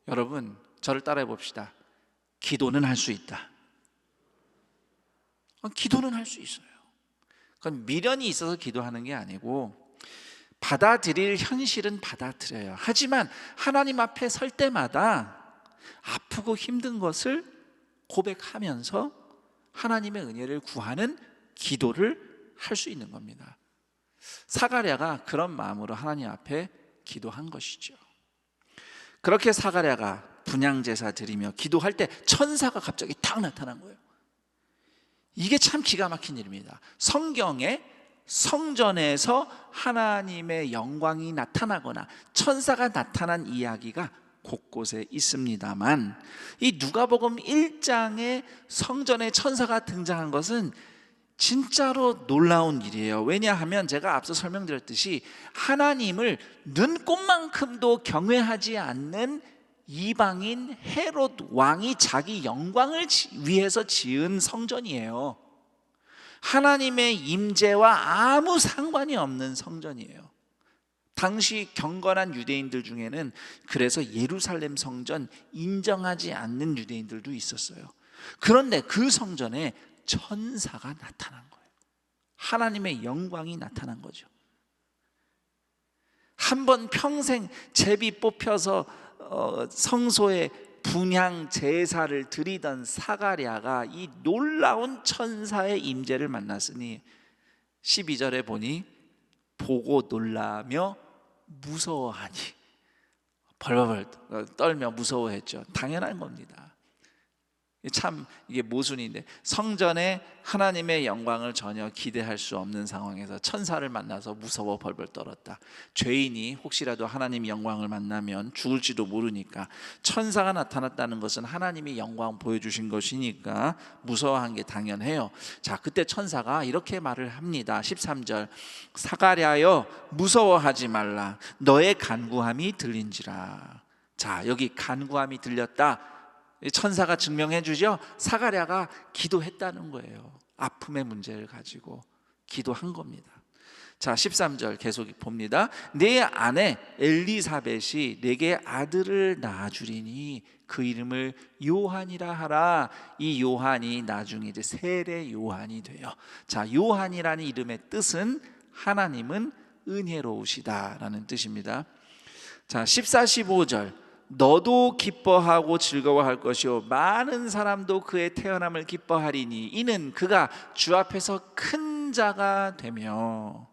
여러분 저를 따라해 봅시다. 기도는 할 수 있다. 기도는 할 수 있어요. 그건 미련이 있어서 기도하는 게 아니고 받아들일 현실은 받아들여요. 하지만 하나님 앞에 설 때마다 아프고 힘든 것을 고백하면서 하나님의 은혜를 구하는 기도를 할 수 있는 겁니다. 사가랴가 그런 마음으로 하나님 앞에 기도한 것이죠. 그렇게 사가랴가 분향제사 드리며 기도할 때 천사가 갑자기 탁 나타난 거예요. 이게 참 기가 막힌 일입니다. 성경에 성전에서 하나님의 영광이 나타나거나 천사가 나타난 이야기가 곳곳에 있습니다만 이 누가복음 1장에 성전에 천사가 등장한 것은 진짜로 놀라운 일이에요. 왜냐하면 제가 앞서 설명드렸듯이 하나님을 눈꼽만큼도 경외하지 않는 이방인 헤롯 왕이 자기 영광을 위해서 지은 성전이에요. 하나님의 임재와 아무 상관이 없는 성전이에요. 당시 경건한 유대인들 중에는 그래서 예루살렘 성전 인정하지 않는 유대인들도 있었어요. 그런데 그 성전에 천사가 나타난 거예요. 하나님의 영광이 나타난 거죠. 한 번 평생 제비 뽑혀서 성소에 분향 제사를 드리던 사가랴가 이 놀라운 천사의 임재를 만났으니 12절에 보니 보고 놀라며 무서워하니 벌벌 떨며 무서워했죠. 당연한 겁니다. 참 이게 모순인데 성전에 하나님의 영광을 전혀 기대할 수 없는 상황에서 천사를 만나서 무서워 벌벌 떨었다. 죄인이 혹시라도 하나님 영광을 만나면 죽을지도 모르니까 천사가 나타났다는 것은 하나님이 영광 보여주신 것이니까 무서워한 게 당연해요. 자, 그때 천사가 이렇게 말을 합니다. 13절 사가랴여 무서워하지 말라 너의 간구함이 들린지라. 자, 여기 간구함이 들렸다. 천사가 증명해 주죠. 사가랴가 기도했다는 거예요. 아픔의 문제를 가지고 기도한 겁니다. 자, 13절 계속 봅니다. 내 아내 엘리사벳이 내게 아들을 낳아주리니 그 이름을 요한이라 하라. 이 요한이 나중에 이제 세례 요한이 돼요. 자, 요한이라는 이름의 뜻은 하나님은 은혜로우시다라는 뜻입니다. 자, 14, 15절 너도 기뻐하고 즐거워할 것이요 많은 사람도 그의 태어남을 기뻐하리니 이는 그가 주 앞에서 큰 자가 되며.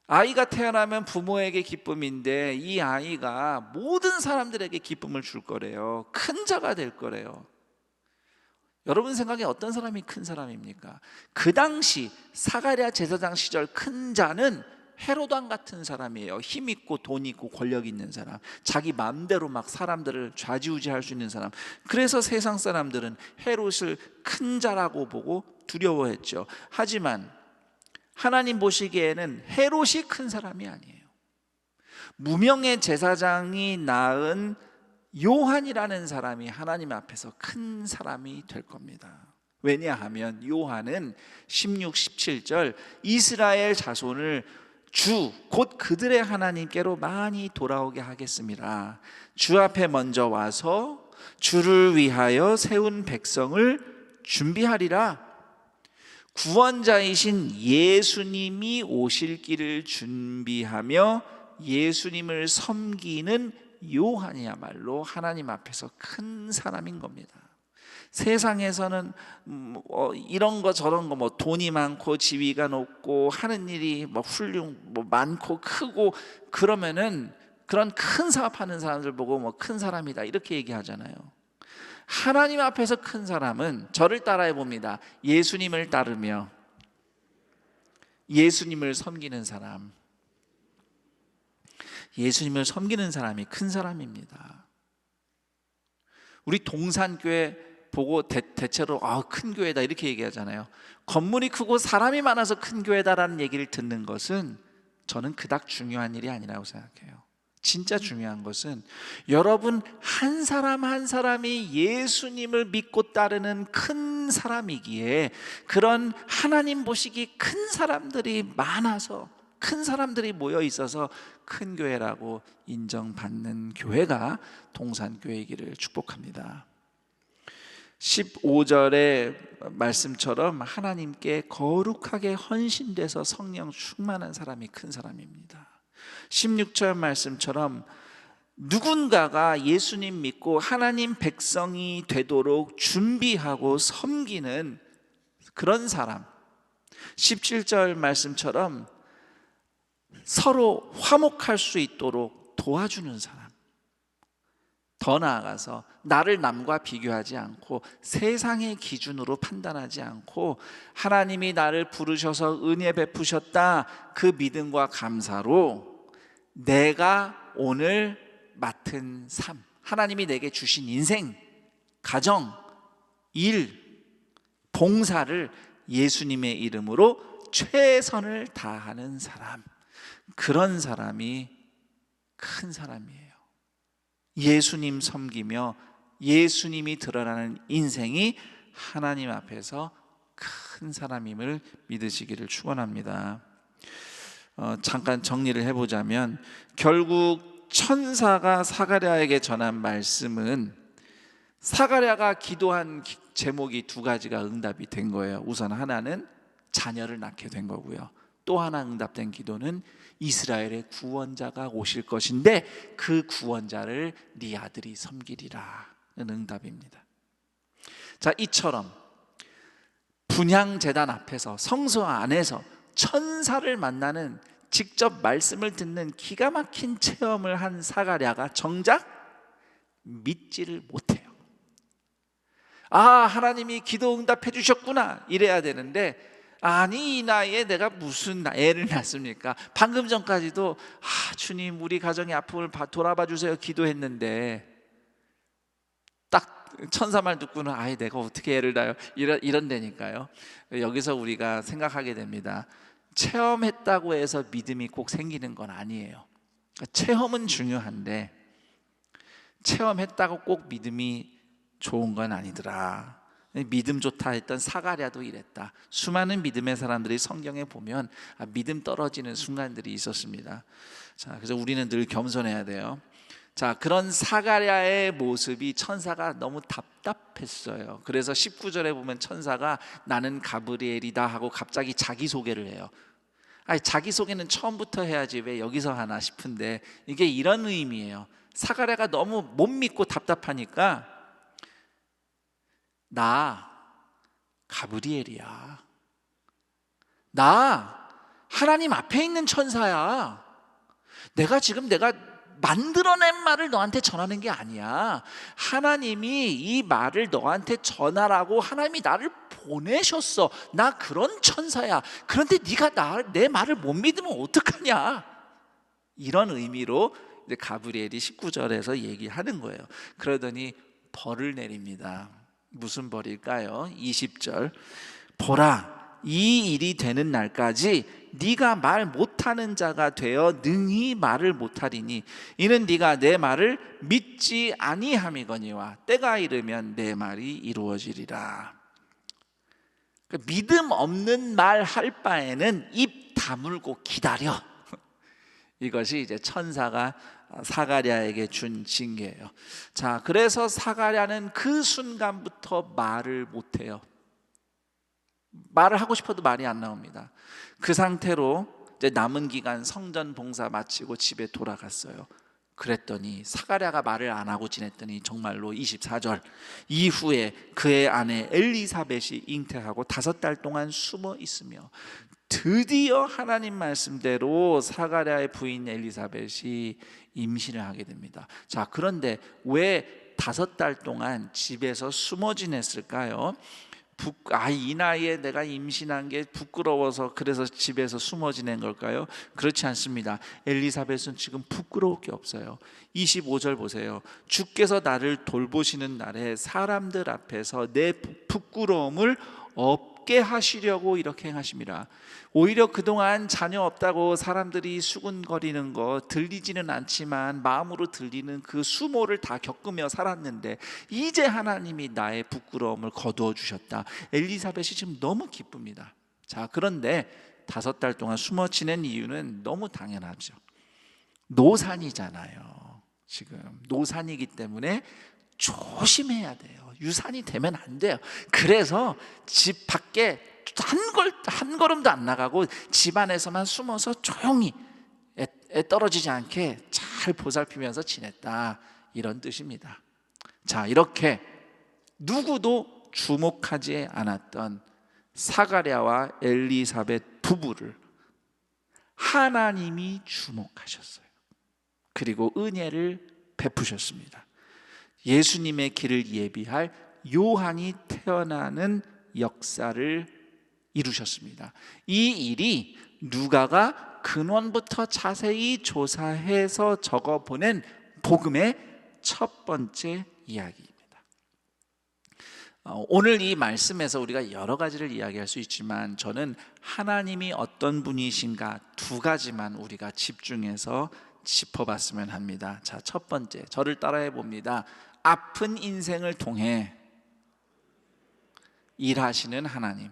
아이가 태어나면 부모에게 기쁨인데 이 아이가 모든 사람들에게 기쁨을 줄 거래요. 큰 자가 될 거래요. 여러분 생각에 어떤 사람이 큰 사람입니까? 그 당시 사가랴 제사장 시절 큰 자는 헤로당 같은 사람이에요. 힘 있고 돈 있고 권력 있는 사람, 자기 마음대로 막 사람들을 좌지우지할 수 있는 사람. 그래서 세상 사람들은 헤롯을 큰 자라고 보고 두려워했죠. 하지만 하나님 보시기에는 헤롯이 큰 사람이 아니에요. 무명의 제사장이 낳은 요한이라는 사람이 하나님 앞에서 큰 사람이 될 겁니다. 왜냐하면 요한은 16, 17절 이스라엘 자손을 주 곧 그들의 하나님께로 많이 돌아오게 하겠습니다. 주 앞에 먼저 와서 주를 위하여 세운 백성을 준비하리라. 구원자이신 예수님이 오실 길을 준비하며 예수님을 섬기는 요한이야말로 하나님 앞에서 큰 사람인 겁니다. 세상에서는 이런 거 저런 거 뭐 돈이 많고 지위가 높고 하는 일이 뭐 많고 크고 그러면은 그런 큰 사업하는 사람들 보고 뭐 큰 사람이다 이렇게 얘기하잖아요. 하나님 앞에서 큰 사람은 저를 따라해 봅니다. 예수님을 따르며 예수님을 섬기는 사람. 예수님을 섬기는 사람이 큰 사람입니다. 우리 동산교회 보고 대체로 큰 교회다 이렇게 얘기하잖아요. 건물이 크고 사람이 많아서 큰 교회다라는 얘기를 듣는 것은 저는 그닥 중요한 일이 아니라고 생각해요. 진짜 중요한 것은 여러분 한 사람 한 사람이 예수님을 믿고 따르는 큰 사람이기에, 그런 하나님 보시기 큰 사람들이 많아서, 큰 사람들이 모여 있어서 큰 교회라고 인정받는 교회가 동산교회이기를 축복합니다. 15절의 말씀처럼 하나님께 거룩하게 헌신돼서 성령 충만한 사람이 큰 사람입니다. 16절 말씀처럼 누군가가 예수님 믿고 하나님 백성이 되도록 준비하고 섬기는 그런 사람, 17절 말씀처럼 서로 화목할 수 있도록 도와주는 사람, 더 나아가서 나를 남과 비교하지 않고 세상의 기준으로 판단하지 않고 하나님이 나를 부르셔서 은혜 베푸셨다, 그 믿음과 감사로 내가 오늘 맡은 삶, 하나님이 내게 주신 인생, 가정, 일, 봉사를 예수님의 이름으로 최선을 다하는 사람, 그런 사람이 큰 사람이에요. 예수님 섬기며 예수님이 드러나는 인생이 하나님 앞에서 큰 사람임을 믿으시기를 축원합니다. 잠깐 정리를 해보자면, 결국 천사가 사가랴에게 전한 말씀은 사가랴가 기도한 제목이 두 가지가 응답이 된 거예요. 우선 하나는 자녀를 낳게 된 거고요. 또 하나 응답된 기도는 이스라엘의 구원자가 오실 것인데 그 구원자를 네 아들이 섬기리라는 응답입니다. 자, 이처럼 분향제단 앞에서, 성소 안에서 천사를 만나는, 직접 말씀을 듣는 기가 막힌 체험을 한 사가랴가 정작 믿지를 못해요. 하나님이 기도 응답해 주셨구나 이래야 되는데, 아니 이 나이에 내가 무슨 애를 낳습니까? 방금 전까지도 주님 우리 가정의 아픔을 돌아봐 주세요 기도했는데, 딱 천사 말 듣고는 내가 어떻게 애를 낳아요? 이런다니까요. 여기서 우리가 생각하게 됩니다. 체험했다고 해서 믿음이 꼭 생기는 건 아니에요. 체험은 중요한데 체험했다고 꼭 믿음이 좋은 건 아니더라. 믿음 좋다 했던 사가랴도 이랬다. 수많은 믿음의 사람들이 성경에 보면 믿음 떨어지는 순간들이 있었습니다. 자, 그래서 우리는 늘 겸손해야 돼요. 자, 그런 사가랴의 모습이 천사가 너무 답답했어요. 그래서 19절에 보면 천사가 나는 가브리엘이다 하고 갑자기 자기소개를 해요. 자기소개는 처음부터 해야지 왜 여기서 하나 싶은데, 이게 이런 의미예요. 사가랴가 너무 못 믿고 답답하니까 나 가브리엘이야. 나 하나님 앞에 있는 천사야. 내가 만들어낸 말을 너한테 전하는 게 아니야. 하나님이 이 말을 너한테 전하라고 하나님이 나를 보내셨어. 나 그런 천사야. 그런데 네가 내 말을 못 믿으면 어떡하냐. 이런 의미로 이제 가브리엘이 19절에서 얘기하는 거예요. 그러더니 벌을 내립니다. 무슨 벌일까요? 20절. 보라, 이 일이 되는 날까지 네가 말 못하는 자가 되어 능히 말을 못하리니 이는 네가 내 말을 믿지 아니함이거니와 때가 이르면 내 말이 이루어지리라. 믿음 없는 말 할 바에는 입 다물고 기다려. 이것이 이제 천사가 사가랴에게 준 징계예요. 자, 그래서 사가랴는 그 순간부터 말을 못해요. 말을 하고 싶어도 말이 안 나옵니다. 그 상태로 이제 남은 기간 성전 봉사 마치고 집에 돌아갔어요. 그랬더니 사가랴가 말을 안 하고 지냈더니 정말로 24절 이후에 그의 아내 엘리사벳이 잉태하고 5달 동안 숨어 있으며 드디어 하나님 말씀대로 사가랴의 부인 엘리사벳이 임신을 하게 됩니다. 자, 그런데 왜 5달 동안 집에서 숨어 지냈을까요? 이 나이에 내가 임신한 게 부끄러워서 그래서 집에서 숨어 지낸 걸까요? 그렇지 않습니다. 엘리사벳은 지금 부끄러울 게 없어요. 25절 보세요. 주께서 나를 돌보시는 날에 사람들 앞에서 내 부끄러움을 없게 하시려고 이렇게 행하심이라. 오히려 그동안 자녀 없다고 사람들이 수군거리는 거 들리지는 않지만 마음으로 들리는 그 수모를 다 겪으며 살았는데 이제 하나님이 나의 부끄러움을 거두어 주셨다. 엘리사벳이 지금 너무 기쁩니다. 자, 그런데 5달 동안 숨어 지낸 이유는 너무 당연하죠. 노산이잖아요. 지금 노산이기 때문에 조심해야 돼요. 유산이 되면 안 돼요. 그래서 집 밖에 한 걸음도 안 나가고 집 안에서만 숨어서 조용히 애 떨어지지 않게 잘 보살피면서 지냈다, 이런 뜻입니다. 자, 이렇게 누구도 주목하지 않았던 사가랴와 엘리사벳 부부를 하나님이 주목하셨어요. 그리고 은혜를 베푸셨습니다. 예수님의 길을 예비할 요한이 태어나는 역사를 이루셨습니다. 이 일이 누가가 근원부터 자세히 조사해서 적어보낸 복음의 첫 번째 이야기입니다. 오늘 이 말씀에서 우리가 여러 가지를 이야기할 수 있지만 저는 하나님이 어떤 분이신가 2가지만 우리가 집중해서 짚어봤으면 합니다. 자, 첫 번째, 저를 따라해 봅니다. 아픈 인생을 통해 일하시는 하나님.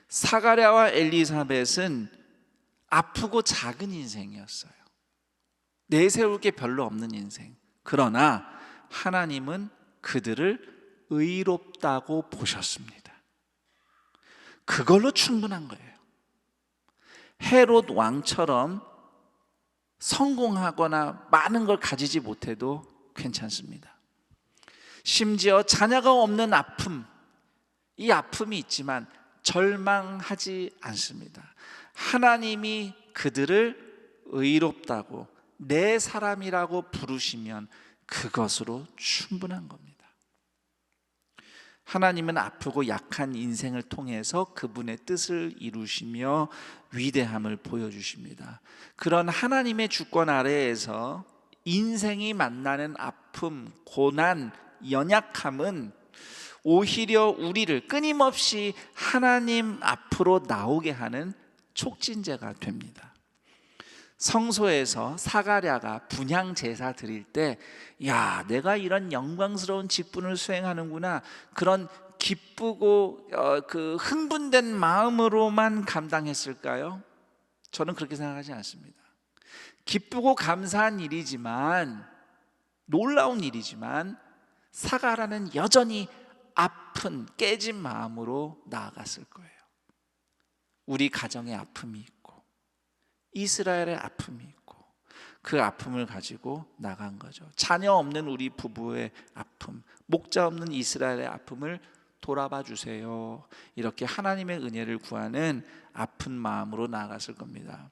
사가랴와 엘리사벳은 아프고 작은 인생이었어요. 내세울 게 별로 없는 인생. 그러나 하나님은 그들을 의롭다고 보셨습니다. 그걸로 충분한 거예요. 헤롯 왕처럼 성공하거나 많은 걸 가지지 못해도 괜찮습니다. 심지어 자녀가 없는 아픔, 이 아픔이 있지만 절망하지 않습니다. 하나님이 그들을 의롭다고 내 사람이라고 부르시면 그것으로 충분한 겁니다. 하나님은 아프고 약한 인생을 통해서 그분의 뜻을 이루시며 위대함을 보여주십니다. 그런 하나님의 주권 아래에서 인생이 만나는 아픔, 고난, 연약함은 오히려 우리를 끊임없이 하나님 앞으로 나오게 하는 촉진제가 됩니다. 성소에서 사가랴가 분향 제사 드릴 때, 야, 내가 이런 영광스러운 직분을 수행하는구나, 그런 기쁘고 흥분된 마음으로만 감당했을까요? 저는 그렇게 생각하지 않습니다. 기쁘고 감사한 일이지만, 놀라운 일이지만 사가랴는 여전히 아픈 깨진 마음으로 나아갔을 거예요. 우리 가정에 아픔이 있고 이스라엘의 아픔이 있고 그 아픔을 가지고 나간 거죠. 자녀 없는 우리 부부의 아픔, 목자 없는 이스라엘의 아픔을 돌아봐 주세요. 이렇게 하나님의 은혜를 구하는 아픈 마음으로 나아갔을 겁니다.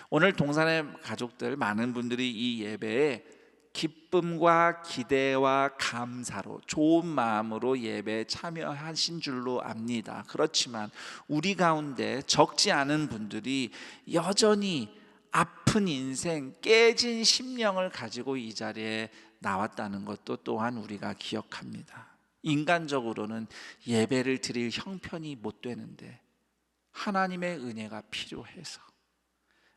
오늘 동산의 가족들 많은 분들이 이 예배에 기쁨과 기대와 감사로 좋은 마음으로 예배에 참여하신 줄로 압니다. 그렇지만 우리 가운데 적지 않은 분들이 여전히 아픈 인생, 깨진 심령을 가지고 이 자리에 나왔다는 것도 또한 우리가 기억합니다. 인간적으로는 예배를 드릴 형편이 못 되는데 하나님의 은혜가 필요해서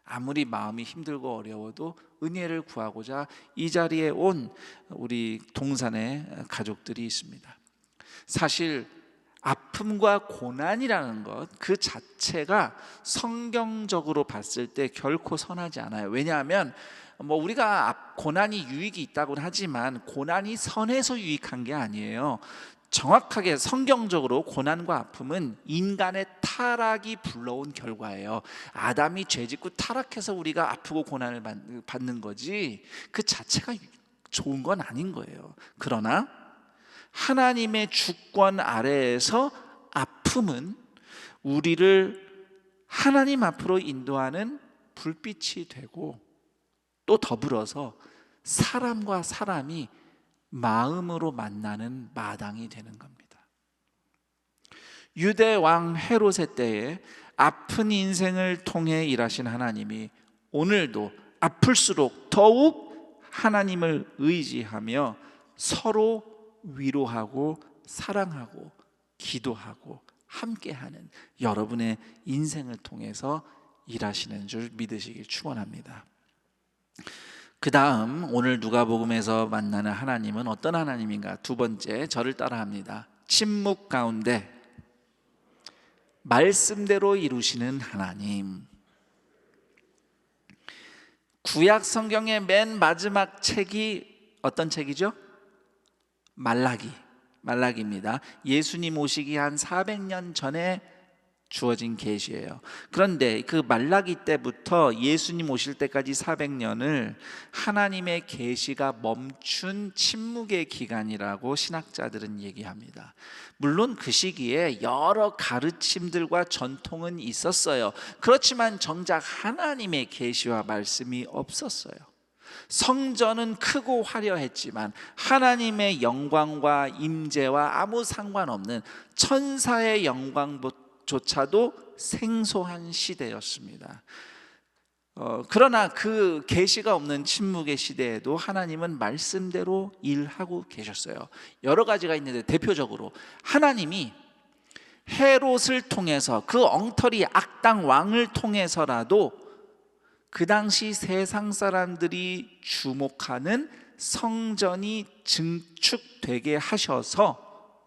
아무리 마음이 힘들고 어려워도 은혜를 구하고자 이 자리에 온 우리 동산의 가족들이 있습니다. 사실 아픔과 고난이라는 것 그 자체가 성경적으로 봤을 때 결코 선하지 않아요. 왜냐하면 우리가 고난이 유익이 있다고는 하지만 고난이 선해서 유익한 게 아니에요. 정확하게 성경적으로 고난과 아픔은 인간의 타락이 불러온 결과예요. 아담이 죄짓고 타락해서 우리가 아프고 고난을 받는 거지 그 자체가 좋은 건 아닌 거예요. 그러나 하나님의 주권 아래에서 아픔은 우리를 하나님 앞으로 인도하는 불빛이 되고 또 더불어서 사람과 사람이 마음으로 만나는 마당이 되는 겁니다. 유대 왕 헤롯의 때에 아픈 인생을 통해 일하신 하나님이 오늘도 아플수록 더욱 하나님을 의지하며 서로 위로하고 사랑하고 기도하고 함께하는 여러분의 인생을 통해서 일하시는 줄 믿으시길 축원합니다. 그 다음 오늘 누가복음에서 만나는 하나님은 어떤 하나님인가? 두 번째, 저를 따라합니다. 침묵 가운데 말씀대로 이루시는 하나님. 구약 성경의 맨 마지막 책이 어떤 책이죠? 말라기입니다. 예수님 오시기 한 400년 전에 주어진 계시예요. 그런데 그 말라기 때부터 예수님 오실 때까지 400년을 하나님의 계시가 멈춘 침묵의 기간이라고 신학자들은 얘기합니다. 물론 그 시기에 여러 가르침들과 전통은 있었어요. 그렇지만 정작 하나님의 계시와 말씀이 없었어요. 성전은 크고 화려했지만 하나님의 영광과 임재와 아무 상관없는 천사의 영광조차도 생소한 시대였습니다. 그러나 그 계시가 없는 침묵의 시대에도 하나님은 말씀대로 일하고 계셨어요. 여러 가지가 있는데 대표적으로 하나님이 헤롯을 통해서, 그 엉터리 악당 왕을 통해서라도 그 당시 세상 사람들이 주목하는 성전이 증축되게 하셔서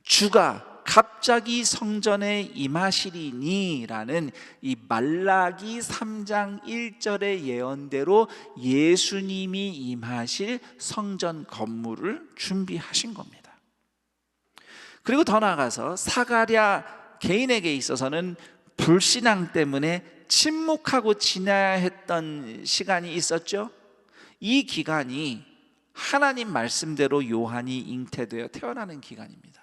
주가 갑자기 성전에 임하시리니라는 이 말라기 3장 1절의 예언대로 예수님이 임하실 성전 건물을 준비하신 겁니다. 그리고 더 나아가서 사가랴 개인에게 있어서는 불신앙 때문에 침묵하고 지나야 했던 시간이 있었죠. 이 기간이 하나님 말씀대로 요한이 잉태되어 태어나는 기간입니다.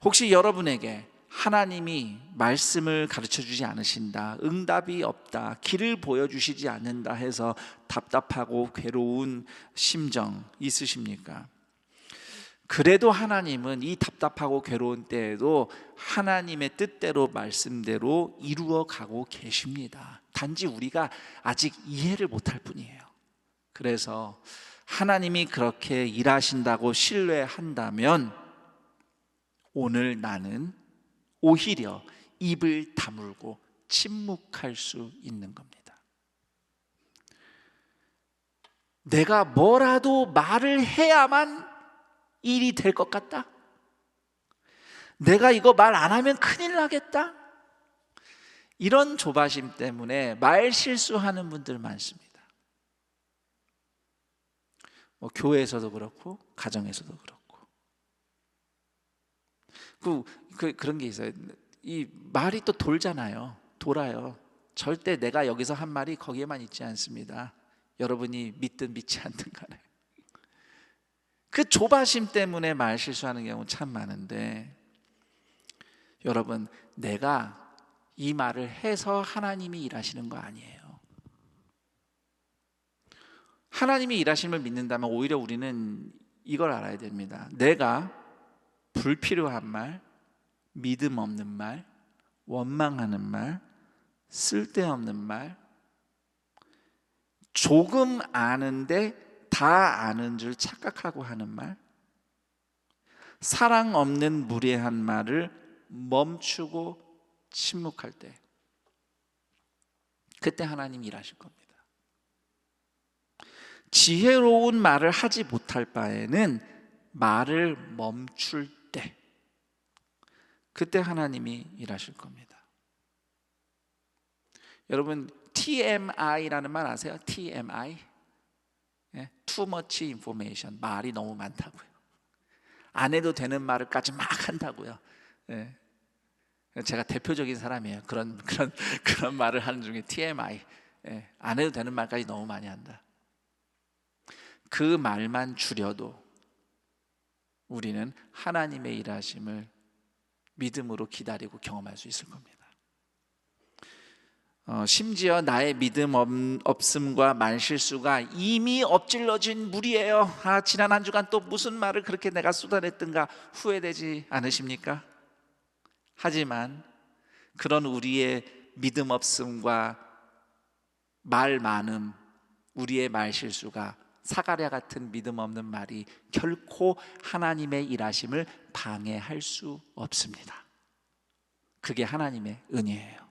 혹시 여러분에게 하나님이 말씀을 가르쳐주지 않으신다, 응답이 없다, 길을 보여주시지 않는다 해서 답답하고 괴로운 심정 있으십니까? 그래도 하나님은 이 답답하고 괴로운 때에도 하나님의 뜻대로 말씀대로 이루어 가고 계십니다. 단지 우리가 아직 이해를 못할 뿐이에요. 그래서 하나님이 그렇게 일하신다고 신뢰한다면 오늘 나는 오히려 입을 다물고 침묵할 수 있는 겁니다. 내가 뭐라도 말을 해야만 일이 될 것 같다? 내가 이거 말 안 하면 큰일 나겠다? 이런 조바심 때문에 말 실수하는 분들 많습니다. 교회에서도 그렇고 가정에서도 그렇고 그런 게 있어요. 이 말이 또 돌아요. 절대 내가 여기서 한 말이 거기에만 있지 않습니다. 여러분이 믿든 믿지 않든 간에 그 조바심 때문에 말 실수하는 경우 참 많은데, 여러분, 내가 이 말을 해서 하나님이 일하시는 거 아니에요. 하나님이 일하시는 걸 믿는다면 오히려 우리는 이걸 알아야 됩니다. 내가 불필요한 말, 믿음 없는 말, 원망하는 말, 쓸데없는 말, 조금 아는데 다 아는 줄 착각하고 하는 말, 사랑 없는 무례한 말을 멈추고 침묵할 때, 그때 하나님이 일하실 겁니다. 지혜로운 말을 하지 못할 바에는 말을 멈출 때, 그때 하나님이 일하실 겁니다. 여러분, TMI라는 말 아세요? TMI? Too much information. 말이 너무 많다고요. 안 해도 되는 말을까지 막 한다고요. 제가 대표적인 사람이에요. 그런 말을 하는 중에 TMI. 안 해도 되는 말까지 너무 많이 한다. 그 말만 줄여도 우리는 하나님의 일하심을 믿음으로 기다리고 경험할 수 있을 겁니다. 심지어 나의 믿음 없음과 말실수가 이미 엎질러진 물이에요. 지난 한 주간 또 무슨 말을 그렇게 내가 쏟아냈던가 후회되지 않으십니까? 하지만 그런 우리의 믿음 없음과 말 많음, 우리의 말 실수가 사가랴 같은 믿음 없는 말이 결코 하나님의 일하심을 방해할 수 없습니다. 그게 하나님의 은혜예요.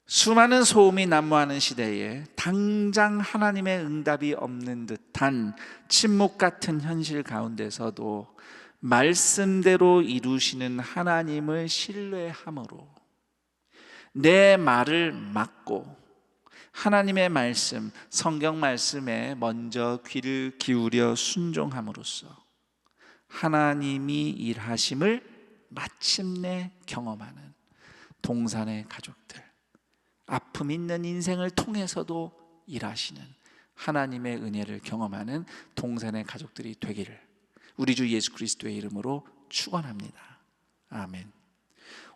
수많은 소음이 난무하는 시대에 당장 하나님의 응답이 없는 듯한 침묵 같은 현실 가운데서도 말씀대로 이루시는 하나님을 신뢰함으로 내 말을 막고 하나님의 말씀, 성경 말씀에 먼저 귀를 기울여 순종함으로써 하나님이 일하심을 마침내 경험하는 동산의 가족들, 아픔 있는 인생을 통해서도 일하시는 하나님의 은혜를 경험하는 동산의 가족들이 되기를 우리 주 예수 그리스도의 이름으로 축원합니다. 아멘.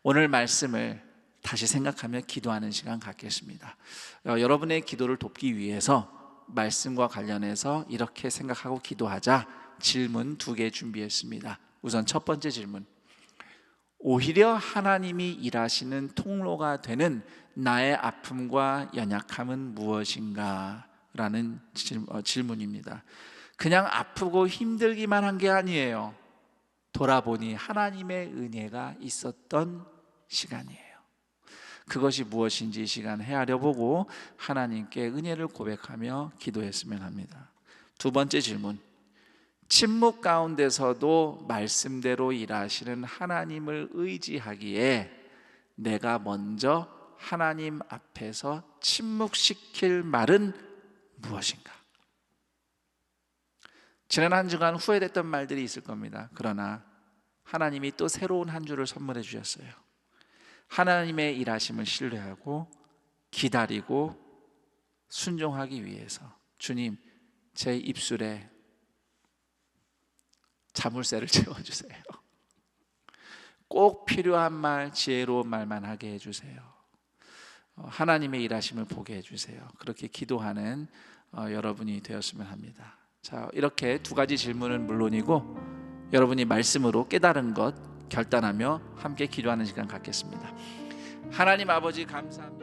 오늘 말씀을 다시 생각하며 기도하는 시간 갖겠습니다. 여러분의 기도를 돕기 위해서 말씀과 관련해서 이렇게 생각하고 기도하자 질문 2개 준비했습니다. 우선 첫 번째 질문, 오히려 하나님이 일하시는 통로가 되는 나의 아픔과 연약함은 무엇인가? 라는 질문입니다. 그냥 아프고 힘들기만 한 게 아니에요. 돌아보니 하나님의 은혜가 있었던 시간이에요. 그것이 무엇인지 이 시간 헤아려 보고 하나님께 은혜를 고백하며 기도했으면 합니다. 두 번째 질문, 침묵 가운데서도 말씀대로 일하시는 하나님을 의지하기에 내가 먼저 하나님 앞에서 침묵시킬 말은 무엇인가? 지난 한 주간 후회됐던 말들이 있을 겁니다. 그러나 하나님이 또 새로운 한 주를 선물해 주셨어요. 하나님의 일하심을 신뢰하고 기다리고 순종하기 위해서 주님, 제 입술에 자물쇠를 채워주세요. 꼭 필요한 말, 지혜로운 말만 하게 해주세요. 하나님의 일하심을 보게 해주세요. 그렇게 기도하는 여러분이 되었으면 합니다. 자, 이렇게 2가지 질문은 물론이고 여러분이 말씀으로 깨달은 것 결단하며 함께 기도하는 시간 갖겠습니다. 하나님 아버지 감사합니다.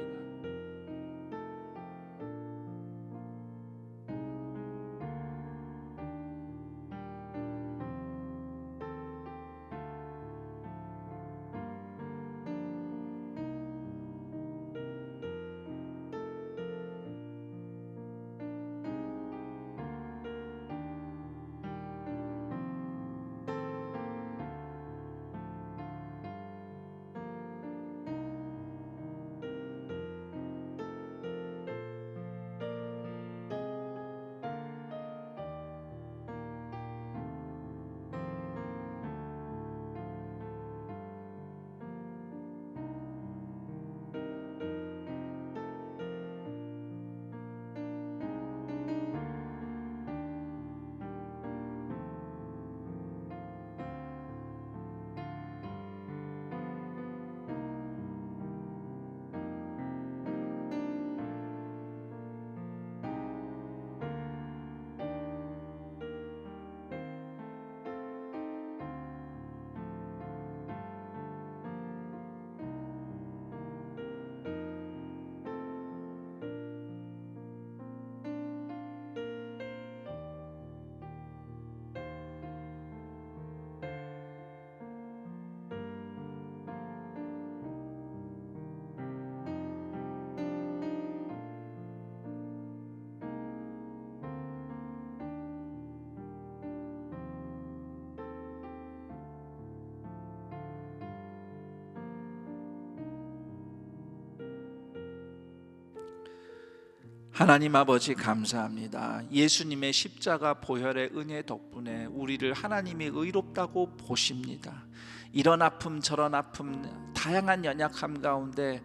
하나님 아버지 감사합니다. 예수님의 십자가 보혈의 은혜 덕분에 우리를 하나님이 의롭다고 보십니다. 이런 아픔 저런 아픔 다양한 연약함 가운데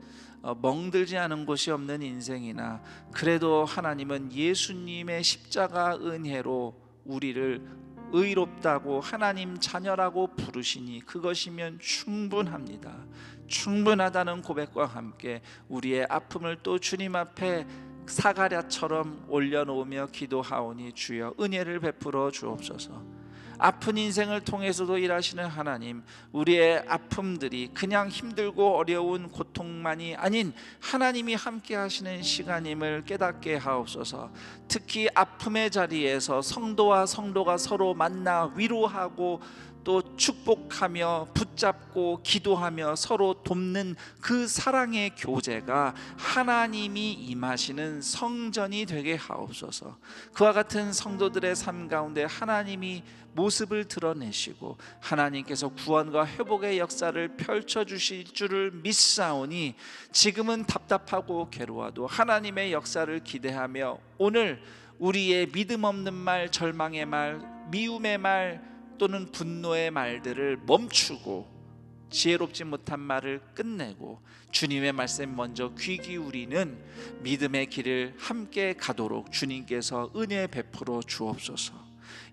멍들지 않은 곳이 없는 인생이나 그래도 하나님은 예수님의 십자가 은혜로 우리를 의롭다고 하나님 자녀라고 부르시니 그것이면 충분합니다. 충분하다는 고백과 함께 우리의 아픔을 또 주님 앞에 사가랴처럼 올려놓으며 기도하오니 주여 은혜를 베풀어 주옵소서. 아픈 인생을 통해서도 일하시는 하나님, 우리의 아픔들이 그냥 힘들고 어려운 고통만이 아닌 하나님이 함께 하시는 시간임을 깨닫게 하옵소서. 특히 아픔의 자리에서 성도와 성도가 서로 만나 위로하고 또 축복하며 붙잡고 기도하며 서로 돕는 그 사랑의 교제가 하나님이 임하시는 성전이 되게 하옵소서. 그와 같은 성도들의 삶 가운데 하나님이 모습을 드러내시고 하나님께서 구원과 회복의 역사를 펼쳐주실 줄을 믿사오니 지금은 답답하고 괴로워도 하나님의 역사를 기대하며 오늘 우리의 믿음 없는 말, 절망의 말, 미움의 말 또는 분노의 말들을 멈추고 지혜롭지 못한 말을 끝내고 주님의 말씀 먼저 귀 기울이는 믿음의 길을 함께 가도록 주님께서 은혜 베풀어 주옵소서.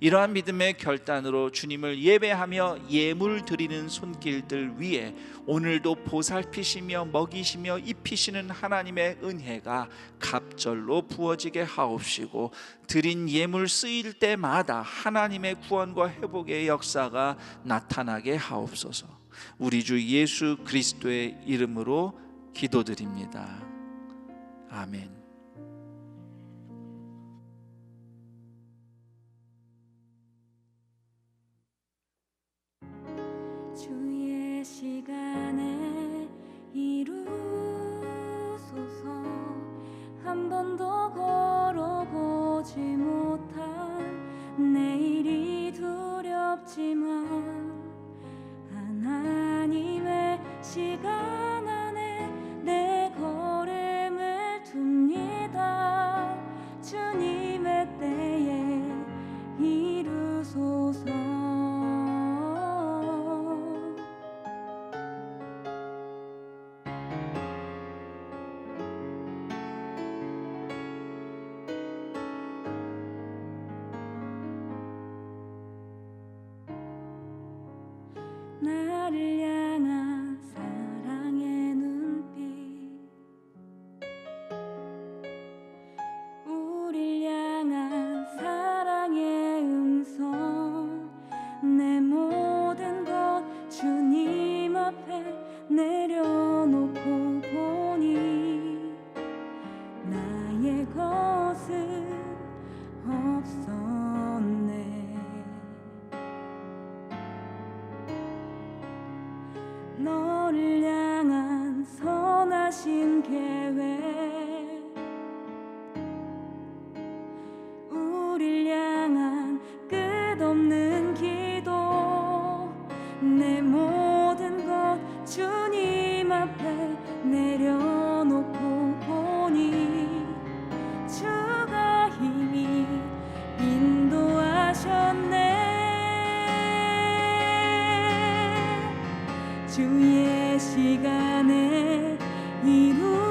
이러한 믿음의 결단으로 주님을 예배하며 예물 드리는 손길들 위에 오늘도 보살피시며 먹이시며 입히시는 하나님의 은혜가 갑절로 부어지게 하옵시고 드린 예물 쓰일 때마다 하나님의 구원과 회복의 역사가 나타나게 하옵소서. 우리 주 예수 그리스도의 이름으로 기도드립니다. 아멘. 주의 시간에 이루소서. 한 번도 걸어보지 못한 내일이 두렵지만 하나님의 시간 안에 내 걸음을 둡니다. 주님의 때에 이루소서. 나를 향한 사랑의 눈빛, 우릴 향한 사랑의 음성, 내 모든 것 주님 앞에 내려놓고 보니 나의 것은 없었네. 너를 향한 선하신 계획, 우릴 향한 끝없는 기도, 내 모든 것 주님 앞에 내려놓고 보니 주가 이미 인도하셨네. 주의 시간에 이루소서.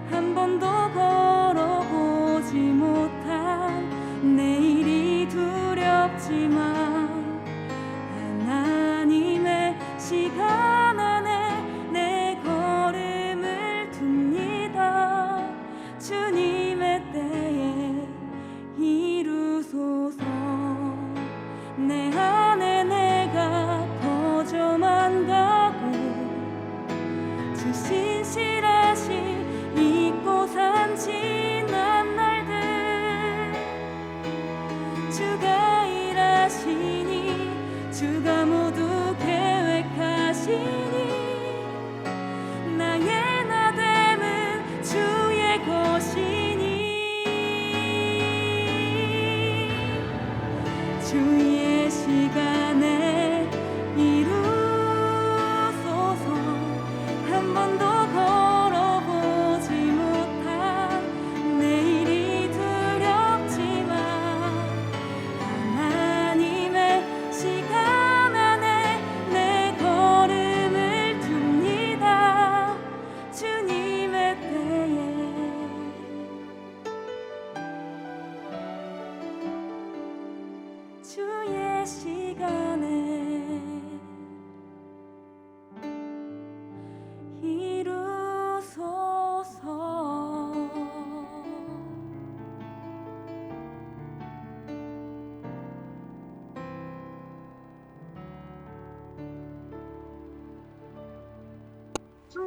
한 번도 걸어보지 못한 내일이 두렵지만 하나님의 시간 안에 내 걸음을 둡니다. 주님의 때에 이루소서. 내 안에 내가 거저만 가고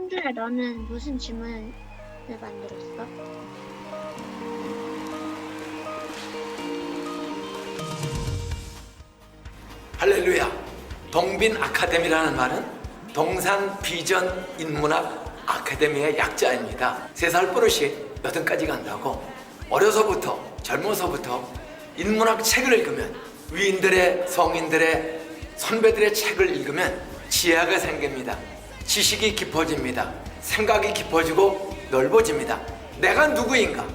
성주야, 너는 무슨 질문을 만들었어? 할렐루야. 동빈 아카데미라는 말은 동산 비전 인문학 아카데미의 약자입니다. 3살 버릇이 8까지 간다고 어려서부터 젊어서부터 인문학 책을 읽으면 위인들의 성인들의 선배들의 책을 읽으면 지혜가 생깁니다. 지식이 깊어집니다. 생각이 깊어지고 넓어집니다. 내가 누구인가?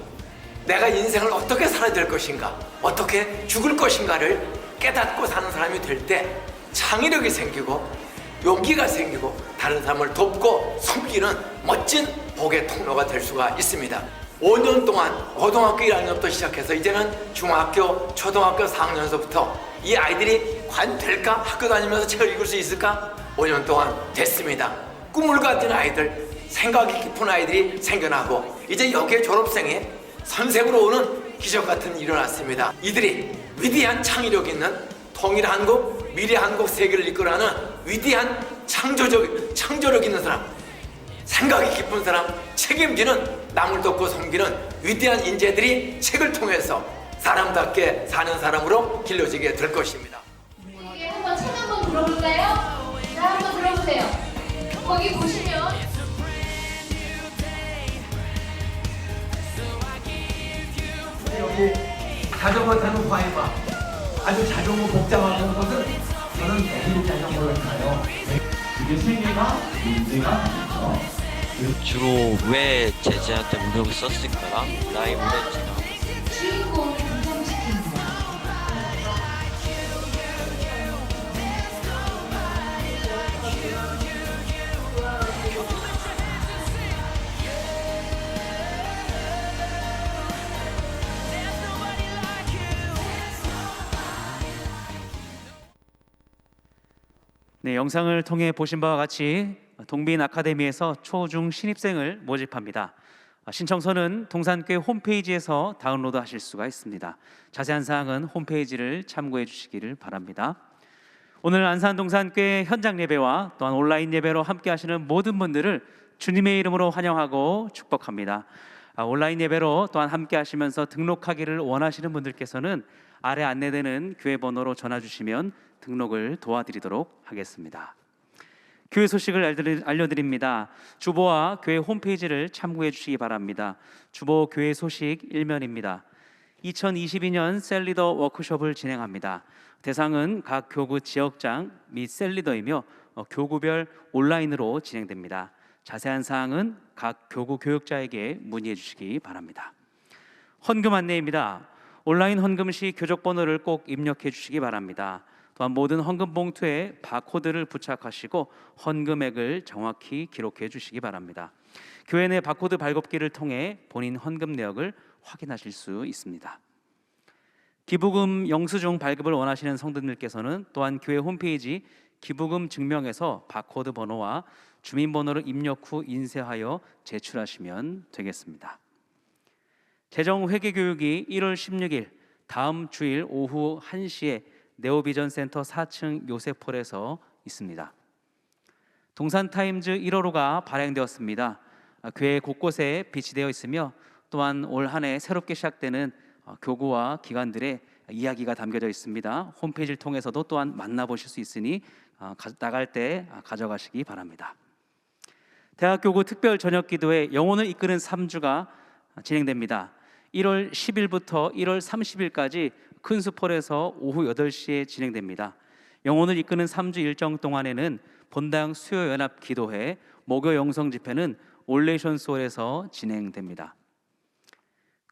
내가 인생을 어떻게 살아야 될 것인가? 어떻게 죽을 것인가를 깨닫고 사는 사람이 될 때 창의력이 생기고 용기가 생기고 다른 사람을 돕고 섬기는 멋진 복의 통로가 될 수가 있습니다. 5년 동안 고등학교 1학년부터 시작해서 이제는 중학교, 초등학교 4학년서부터 이 아이들이 과연 될까? 학교 다니면서 책을 읽을 수 있을까? 5년 동안 됐습니다. 꿈을 가진 아이들, 생각이 깊은 아이들이 생겨나고 이제 여기에 졸업생이 선생으로 오는 기적 같은 일이 일어났습니다. 이들이 위대한 창의력 있는 통일 한국, 미래 한국 세계를 이끌어가는 위대한 창조력 있는 사람, 생각이 깊은 사람, 책임지는 남을 돕고 섬기는 위대한 인재들이 책을 통해서 사람답게 사는 사람으로 길러지게 될 것입니다. 이게 한번 책 한번 들어볼까요? 자, 한번 들어보세요. 거기 보시면 여기 자전거 타는 과외마 아주 자전거 복잡한 것은 저는 대륙 자전거를 타요. 이게 세계가 문제가 있죠. 주로 왜 제재한테 운명을 썼을까? 나의 오랜 지나 주인공을 인정시킵니다. 네, 영상을 통해 보신 바와 같이 동빈 아카데미에서 초중 신입생을 모집합니다. 신청서는 동산교회 홈페이지에서 다운로드하실 수가 있습니다. 자세한 사항은 홈페이지를 참고해 주시기를 바랍니다. 오늘 안산 동산교회 현장 예배와 또한 온라인 예배로 함께 하시는 모든 분들을 주님의 이름으로 환영하고 축복합니다. 온라인 예배로 또한 함께 하시면서 등록하기를 원하시는 분들께서는 아래 안내되는 교회 번호로 전화 주시면 등록을 도와드리도록 하겠습니다. 교회 소식을 알려드립니다. 주보와 교회 홈페이지를 참고해 주시기 바랍니다. 주보 교회 소식 1면입니다. 2022년 셀리더 워크숍을 진행합니다. 대상은 각 교구 지역장 및 셀리더이며 교구별 온라인으로 진행됩니다. 자세한 사항은 각 교구 교육자에게 문의해 주시기 바랍니다. 헌금 안내입니다. 온라인 헌금 시 교적 번호를 꼭 입력해 주시기 바랍니다. 또한 모든 헌금 봉투에 바코드를 부착하시고 헌금액을 정확히 기록해 주시기 바랍니다. 교회 내 바코드 발급기를 통해 본인 헌금 내역을 확인하실 수 있습니다. 기부금 영수증 발급을 원하시는 성도님들께서는 또한 교회 홈페이지 기부금 증명에서 바코드 번호와 주민번호를 입력 후 인쇄하여 제출하시면 되겠습니다. 재정회계교육이 1월 16일 다음 주일 오후 1시에 네오비전센터 4층 요셉홀에서 있습니다. 동산타임즈 1호로가 발행되었습니다. 교회 곳곳에 비치되어 있으며 또한 올 한 해 새롭게 시작되는 교구와 기관들의 이야기가 담겨져 있습니다. 홈페이지를 통해서도 또한 만나보실 수 있으니 나갈 때 가져가시기 바랍니다. 대학교구 특별 저녁기도회 영혼을 이끄는 3주가 진행됩니다. 1월 10일부터 1월 30일까지 큰수폴에서 오후 8시에 진행됩니다. 영혼을 이끄는 3주 일정 동안에는 본당 수요연합 기도회, 목요 영성 집회는 올레이션스홀에서 진행됩니다.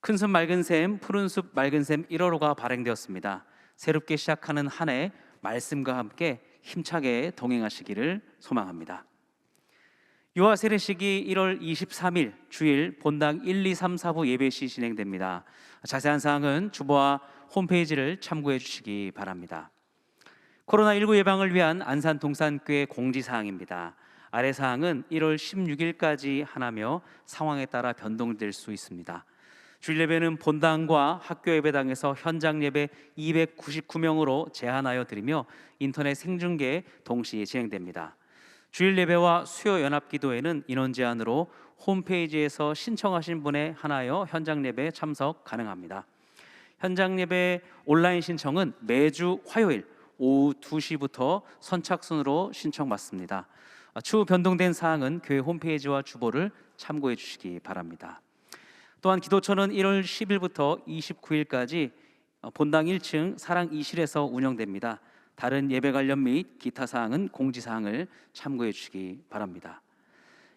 큰숲 맑은샘, 푸른숲 맑은샘 1호로가 발행되었습니다. 새롭게 시작하는 한 해 말씀과 함께 힘차게 동행하시기를 소망합니다. 유아 세례식이 1월 23일 주일 본당 1, 2, 3, 4부 예배시 진행됩니다. 자세한 사항은 주보와 홈페이지를 참고해 주시기 바랍니다. 코로나19 예방을 위한 안산 동산교회 공지사항입니다. 아래 사항은 1월 16일까지 하나며 상황에 따라 변동될 수 있습니다. 주일 예배는 본당과 학교 예배당에서 현장 예배 299명으로 제한하여 드리며 인터넷 생중계 동시에 진행됩니다. 주일 예배와 수요 연합 기도회는 인원 제한으로 홈페이지에서 신청하신 분에 한하여 현장 예배에 참석 가능합니다. 현장 예배 온라인 신청은 매주 화요일 오후 2시부터 선착순으로 신청받습니다. 추후 변동된 사항은 교회 홈페이지와 주보를 참고해 주시기 바랍니다. 또한 기도처는 1월 10일부터 29일까지 본당 1층 사랑 2실에서 운영됩니다. 다른 예배 관련 및 기타 사항은 공지사항을 참고해 주시기 바랍니다.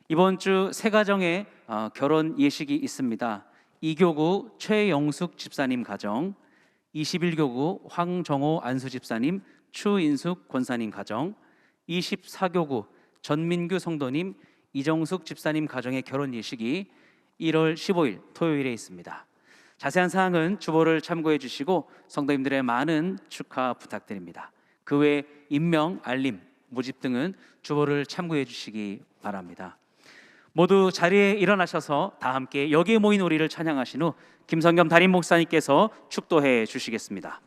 이번 주 세 가정의 결혼 예식이 있습니다. 2교구 최영숙 집사님 가정, 21교구 황정호 안수 집사님, 추인숙 권사님 가정, 24교구 전민규 성도님, 이정숙 집사님 가정의 결혼 예식이 1월 15일 토요일에 있습니다. 자세한 사항은 주보를 참고해 주시고 성도님들의 많은 축하 부탁드립니다. 그 외 임명, 알림, 모집 등은 주보를 참고해 주시기 바랍니다. 모두 자리에 일어나셔서 다 함께 여기에 모인 우리를 찬양하신 후 김성겸 담임 목사님께서 축도해 주시겠습니다.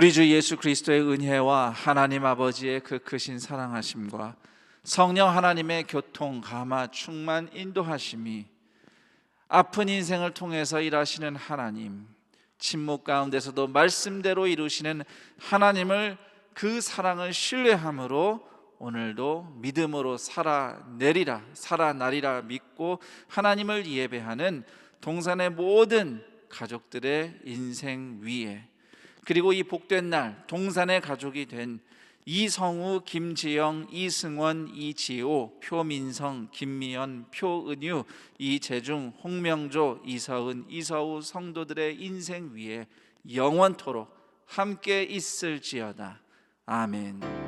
우리 주 예수 그리스도의 은혜와 하나님 아버지의 그 크신 사랑하심과 성령 하나님의 교통, 감화, 충만, 인도하심이 아픈 인생을 통해서 일하시는 하나님, 침묵 가운데서도 말씀대로 이루시는 하나님을, 그 사랑을 신뢰함으로 오늘도 믿음으로 살아나리라 믿고 하나님을 예배하는 동산의 모든 가족들의 인생 위에, 그리고 이 복된 날 동산의 가족이 된 이성우, 김지영, 이승원, 이지호, 표민성, 김미연, 표은유, 이재중, 홍명조, 이서은, 이서우 성도들의 인생 위에 영원토록 함께 있을지어다. 아멘.